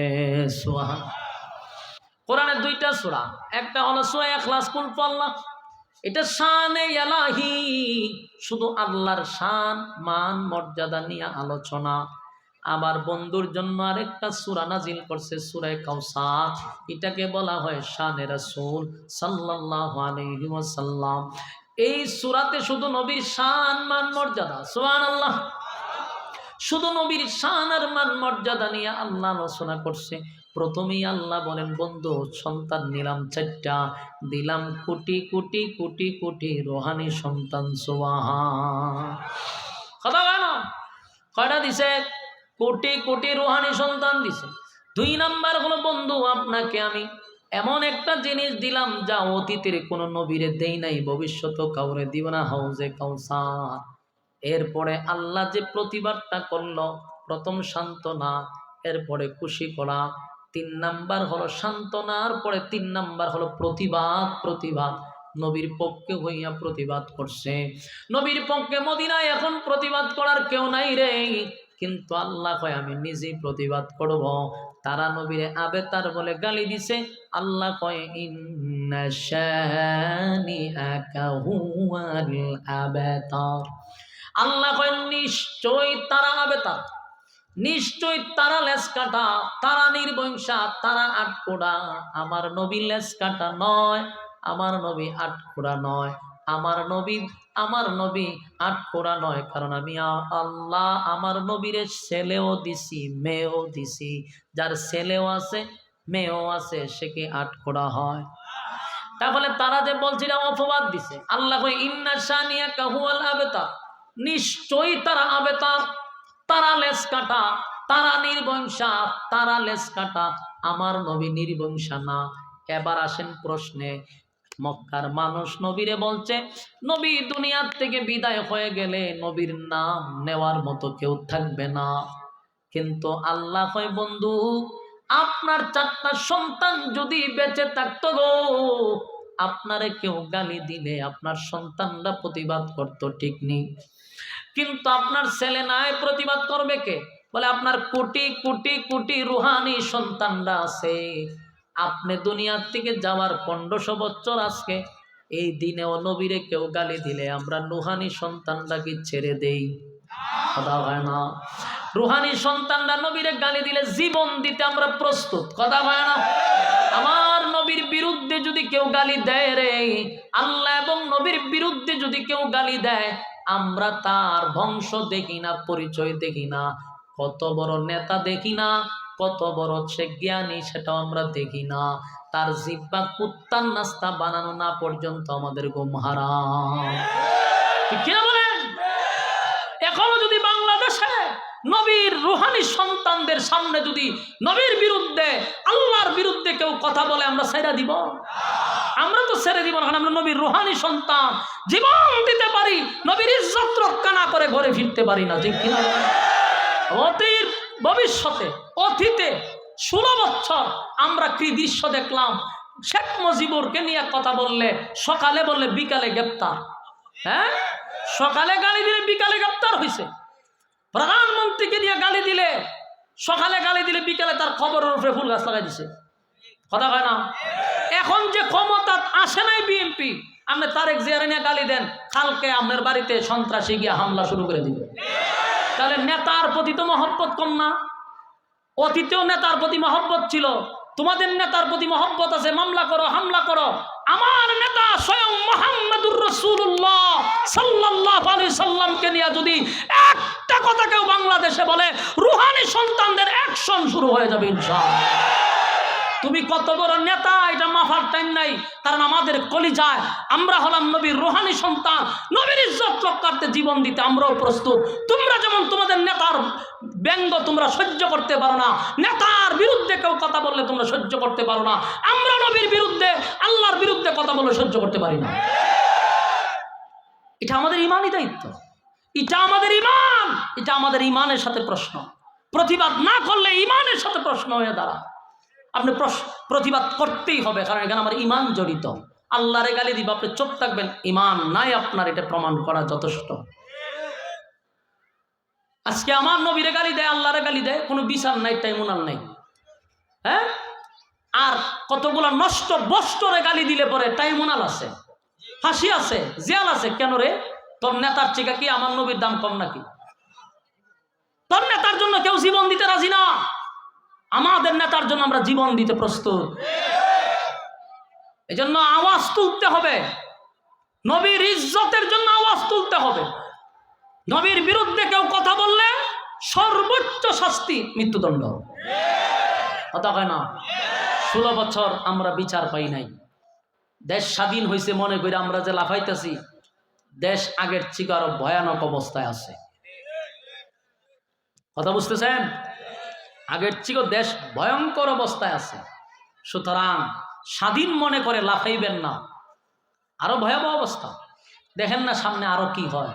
সুবহান। কোরআনে 2টা সূরা, একটা হলো সূরা ইখলাস, কুল আল্লাহ, এটা শানে ইলাহি, শুধু আল্লাহর শান মান মর্যাদা নিয়ে আলোচনা। আবার বন্ধুর জন্য আরেকটা সূরা নাজিল করছে সূরা কাউসার, এটাকে বলা হয় শানে রাসূল সাল্লাল্লাহু আলাইহি ওয়াসাল্লাম। এই সূরাতে শুধু নবীর শান মান মর্যাদা, সুবহানাল্লাহ, শুধু নবীর শান আর মান মর্যাদা নিয়ে আল্লাহ আলোচনা করছে। প্রথমেই আল্লাহ বলেন, বন্ধু সন্তান নিলাম 4টা, দিলাম কোটি কোটি কোটি কোটি রোহানি সন্তান। সুবহান। কথা বলো, কয়টা দিছে? কোটি কোটি রোহানি সন্তান দিছে। 2 নাম্বার হলো, বন্ধু আপনাকে আমি এমন একটা জিনিস দিলাম যা অতীতের কোনো নবীরে দেই নাই, ভবিষ্যতেও কাউরে দিব না, হাউজে কাউসার। এরপরে আল্লাহ যে প্রতিবাদটা করলো, প্রথম সান্ত্বনা, এরপরে খুশি করা। 3 নাম্বার হলো সান্ত্বনার পরে 3 নাম্বার হলো প্রতিবাদ। প্রতিবাদ নবীর পক্ষে হইয়া প্রতিবাদ করছে। নবীর পক্ষে মদিনায় এখন প্রতিবাদ করার কেউ নাই রে, কিন্তু আল্লাহ কয় আমি নিজেই প্রতিবাদ করব। তারা নবীরে আবেতার বলে গালি দিছে। আল্লাহ কয় ইন্না শানিআকা হুয়াল আবতার। আল্লাহ কয় নিশ্চয় তারা আবেতার, নিশ্চয় তারা লেজ কাটা, তারা নির্বংশা, তারা আটকোড়া। আমার নবী লেজ কাটা নয়, আমার নবী আটকোড়া নয়, আমার নবী আটকোড়া নয়। কারণ আমি আল্লাহ আমার নবীর ছেলেও দিছি, মেয়েও দিছি। যার ছেলেও আছে মেয়েও আছে সে কি আটকোড়া হয়? তাহলে তারা যে বলছিল অপবাদ দিছে, আল্লাহ কয় ইন্না শানিআকা হুয়াল আবতার, নিশ্চয়ই তারা আবেতার, তারা লেজ কাটা, তারা নির্বংশা, তারা লেজ কাটা। আমার নবী নির্বংশা না। এবার আসেন প্রশ্নে। মক্কার মানুষ নবীরে বলছে, নবী দুনিয়ার থেকে বিদায় হয়ে গেলে নবীর নাম নেওয়ার মতো কেউ থাকবে না। কিন্তু আল্লাহ কয়, বন্ধু আপনার 4টা সন্তান যদি বেঁচে থাকতো গো, আপনারে কেউ গালি দিলে আপনার সন্তানরা প্রতিবাদ করতো, ঠিক নেই? কিন্তু আপনার ছেলে নাই, প্রতিবাদ করবে কে? বলে আপনার কোটি কোটি কোটি রুহানি সন্তানরা আছে। আপনি দুনিয়ার থেকে যাওয়ার 1500 বছর আজকে এই দিনেও নবীরে কেউ গালি দিলে আমরা রুহানি সন্তানরা কি ছেড়ে দেই? কথা হয় না। রুহানি সন্তানরা নবীরে গালি দিলে জীবন দিতে আমরা প্রস্তুত। কথা হয় না। আমার নবীর বিরুদ্ধে যদি কেউ গালি দেয় রে, আল্লাহ এবং নবীর বিরুদ্ধে যদি কেউ গালি দেয়, আমরা তার বংশ দেখি না, পরিচয় দেখি না, কত বড় নেতা দেখি না, কত বড় সে জ্ঞানী সেটাও আমরা দেখি না। তার জিহ্বা কুত্তার নাস্তা বানানো না পর্যন্ত আমাদের ঘুম হারাম। ঠিক না বলেন? এখনো যদি বাংলাদেশে নবীর রুহানি সন্তানদের সামনে যদি নবীর বিরুদ্ধে, আল্লাহর বিরুদ্ধে কেউ কথা বলে, আমরা ছেড়ে দিব? আমরা তো ছেড়ে দিব না। আমরা নবীর রুহানি সন্তান, জীবন দিতে পারি, নবীর ইজ্জত রক্ষা না করে ঘরে ফিরতে পারি না। ঠিক কিনা? অতীত ভবিষ্যতে, অতীতে 16 বছর আমরা কি দৃশ্য দেখলাম। শেখ মুজিবুরকে নিয়ে কথা বললে সকালে বললে বিকালে গ্রেপ্তার। হ্যাঁ, সকালে গালি দিলে বিকালে গ্রেপ্তার হয়েছে। প্রধানমন্ত্রীকে নিয়ে গালি দিলে, সকালে গালি দিলে বিকালে তার খবরের উপরে ফুল গাছ লাগাই দিছে। কথা হয় না? এখন যে ক্ষমতা আসে নাই বিএনপি, আপনি তারেক জিয়ারে নিয়ে গালি দেন, কালকে আপনার বাড়িতে সন্ত্রাসী গিয়ে হামলা শুরু করে দিবে। তাহলে নেতার প্রতি তো মহব্বত কম না? অতীতেও নেতার প্রতি মহব্বত ছিল, তোমাদের নেতার প্রতি মহব্বত আছে, মামলা করো, হামলা করো। আমার নেতা স্বয়ং মুহাম্মদুর রাসূলুল্লাহ সাল্লাল্লাহু আলাইহি সাল্লামকে নিয়ে যদি একটা কথা কেউ বাংলাদেশে বলে, রুহানি সন্তানদের অ্যাকশন শুরু হয়ে যাবে ইনশাআল্লাহ। তুমি কত বড় নেতা এটা মাফার টাইম নাই, কারণ আমাদের কলিজায় আমরা হলাম নবীর রুহানি সন্তান, নবীর ইজ্জত রক্ষার্থে জীবন দিতে আমরাও প্রস্তুত। তোমরা যেমন তোমাদের নেতার ব্যঙ্গ তোমরা সহ্য করতে পারো না, নেতার বিরুদ্ধে কেউ কথা বললে তোমরা সহ্য করতে পারো না, আমরা নবীর বিরুদ্ধে আল্লাহর বিরুদ্ধে কথা বলে সহ্য করতে পারি না। এটা আমাদের ইমানই দায়িত্ব, এটা আমাদের ইমান, এটা আমাদের ইমানের সাথে প্রশ্ন। প্রতিবাদ না করলে ইমানের সাথে প্রশ্ন হয়ে দাঁড়ায়। আপনি প্রতিবাদ করতেই হবে, কারণ এখানে আমার ইমান জড়িত। আল্লাহরে গালি দিব, আপনি চুপ থাকবেন, ইমান নাই আপনার, এটা প্রমাণ করা যথেষ্ট। আজকে আমার নবীরে গালি দেয়, আল্লাহরে গালি দেয়, কোনো বিচার নাই, ট্রাইব্যুনাল নাই। হ্যাঁ, আর কতগুলো নষ্ট বস্ত্রে গালি দিলে পরে ট্রাইব্যুনাল আছে, ফাঁসি আছে, জেল আছে। কেন রে? তোর নেতার চেয়ে কি আমার নবীর দাম কম নাকি? তোর নেতার জন্য কেউ জীবন দিতে রাজি না, আমাদের নেতার জন্য আমরা জীবন দিতে প্রস্তুত। এজন্য আওয়াজ তুলতে হবে, নবীর ইজ্জতের জন্য আওয়াজ তুলতে হবে। নবীর বিরুদ্ধে কেউ কথা বললে সর্বোচ্চ শাস্তি মৃত্যুদণ্ড। কথা হয় না? 16 বছর আমরা বিচার পাই নাই। দেশ স্বাধীন হয়েছে মনে করি আমরা যে লাফাইতেছি, দেশ আগের থেকে আরো ভয়ানক অবস্থায় আছে। কথা বুঝতেছেন? আগের থেকে দেশ ভয়ঙ্কর অবস্থায় আছে। সুতরাং স্বাধীন মনে করে লাফাইবেন না, আরো ভয়াবহ অবস্থা। দেখেন না সামনে আরো কি হয়,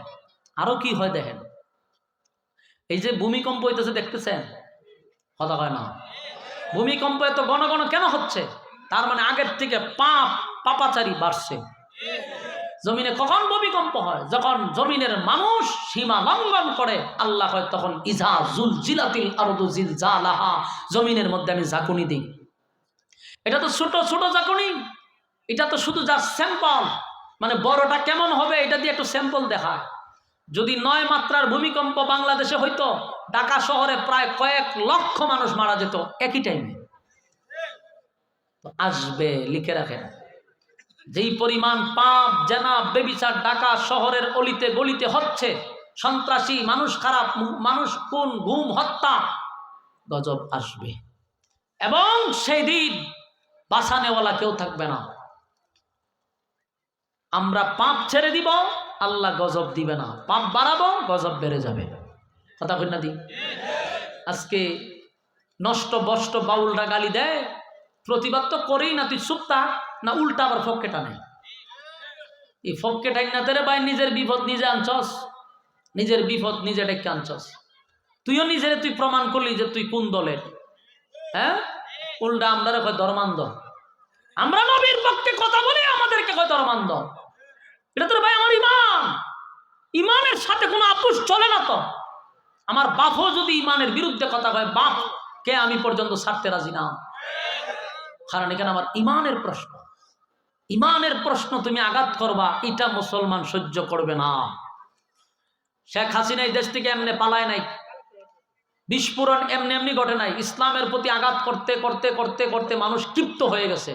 আরো কি হয় দেখেন। এই যে ভূমিকম্প হইতেছে দেখতেছেন? কথা হয় না? ভূমিকম্প এত ঘন ঘন কেন হচ্ছে? তার মানে আগের থেকে পাপাচারী বাড়ছে। জমিনে কখন ভূমিকম্প হয়? যখন জমিনের মানুষ সীমা লঙ্ঘন করে। আল্লাহ কয় তখন ইজা জুলজিলাতিল আরদু জিলজালাহা, জমিনের মধ্যে আমি ঝাঁকুনি দিই। এটা তো ছোট ছোট ঝাঁকুনি, এটা তো শুধু যা স্যাম্পল, মানে বড়টা কেমন হবে এটা দিয়ে একটু স্যাম্পল দেখায়। যদি 9 মাত্রার ভূমিকম্প বাংলাদেশে হইতো, ঢাকা শহরে প্রায় কয়েক লক্ষ মানুষ মারা যেত একই টাইমে। তো আসবে, লিখে রাখেন। যেই পরিমাণ পাপ জেনা বেবিচার ঢাকা শহরের অলিতে গলিতে হচ্ছে, সন্ত্রাসী, মানুষ খারাপ, মানুষ খুন, গুম, হত্যা, গজব আসবে। এবং সেই দিন বাঁচানেওয়ালা কেউ থাকবে না। আমরা পাপ ছেড়ে দিব, আল্লাহ গজব দিবে না। পাপ বাড়াবো, গজব বেড়ে যাবে। কথা কই না দি? আজকে নষ্ট বষ্ট বাউলরা গালি দেয়, প্রতিবাদ তো করেই না, তুই চুপ থাক না, উল্টা আবার ফক্কে টানে। এই ফক্কে টাইন না তেরে ভাই, নিজের বিপদ নিজে আনছস, নিজের বিপদ নিজে ডেকে আনছস। তুইও নিজের তুই প্রমাণ করলি যে তুই কোন দলের। হ্যাঁ, উল্টা আমরা কয় ধর্মান্ধ। আমরা নবীর পক্ষে কথা বলি, আমাদেরকে কয় ধর্মান্ধ। এটা তো ভাই আমার ইমান, ইমানের সাথে কোনো আপোষ চলে না। তো আমার বাপও যদি ইমানের বিরুদ্ধে কথা কয়, বাপ কে আমি পর্যন্ত ছাড়তে রাজি না। কারণ এখানে আমার ইমানের প্রশ্ন, ইমানের প্রশ্ন তুমি আঘাত করবা, এটা মুসলমান সহ্য করবে না। শেখ হাসিনা এই দেশ থেকে এমনি পালায় নাই, বিস্ফোরণ এমনি এমনি ঘটে নাই। ইসলামের প্রতি আঘাত করতে করতে করতে করতে মানুষ ক্ষিপ্ত হয়ে গেছে,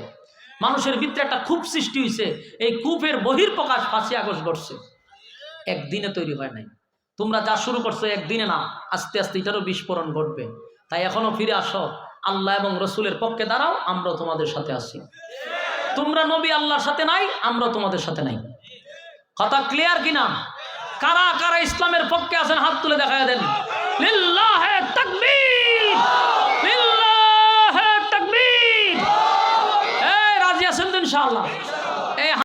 মানুষের ভিতরে একটা ক্ষোভ সৃষ্টি হয়েছে। এই ক্ষোভের বহির্প্রকাশ 5ই আগস্ট ঘটছে, একদিনে তৈরি হয় নাই। তোমরা যা শুরু করছো একদিনে না, আস্তে আস্তে এটারও বিস্ফোরণ ঘটবে। তাই এখনো ফিরে আসো, আল্লাহ এবং রসুলের পক্ষে দাঁড়াও, আমরাও তোমাদের সাথে আছি। তোমরা নবী আল্লাহর সাথে নাই, আমরাও তোমাদের সাথে নাই। কথা ক্লিয়ার কিনা? কারা কারা ইসলামের পক্ষে আছেন হাত তুলে দেখায় দেন। লিল্লাহে তাকবীর, লিল্লাহে তাকবীর। এই রাজি আছেন তো ইনশাআল্লাহ?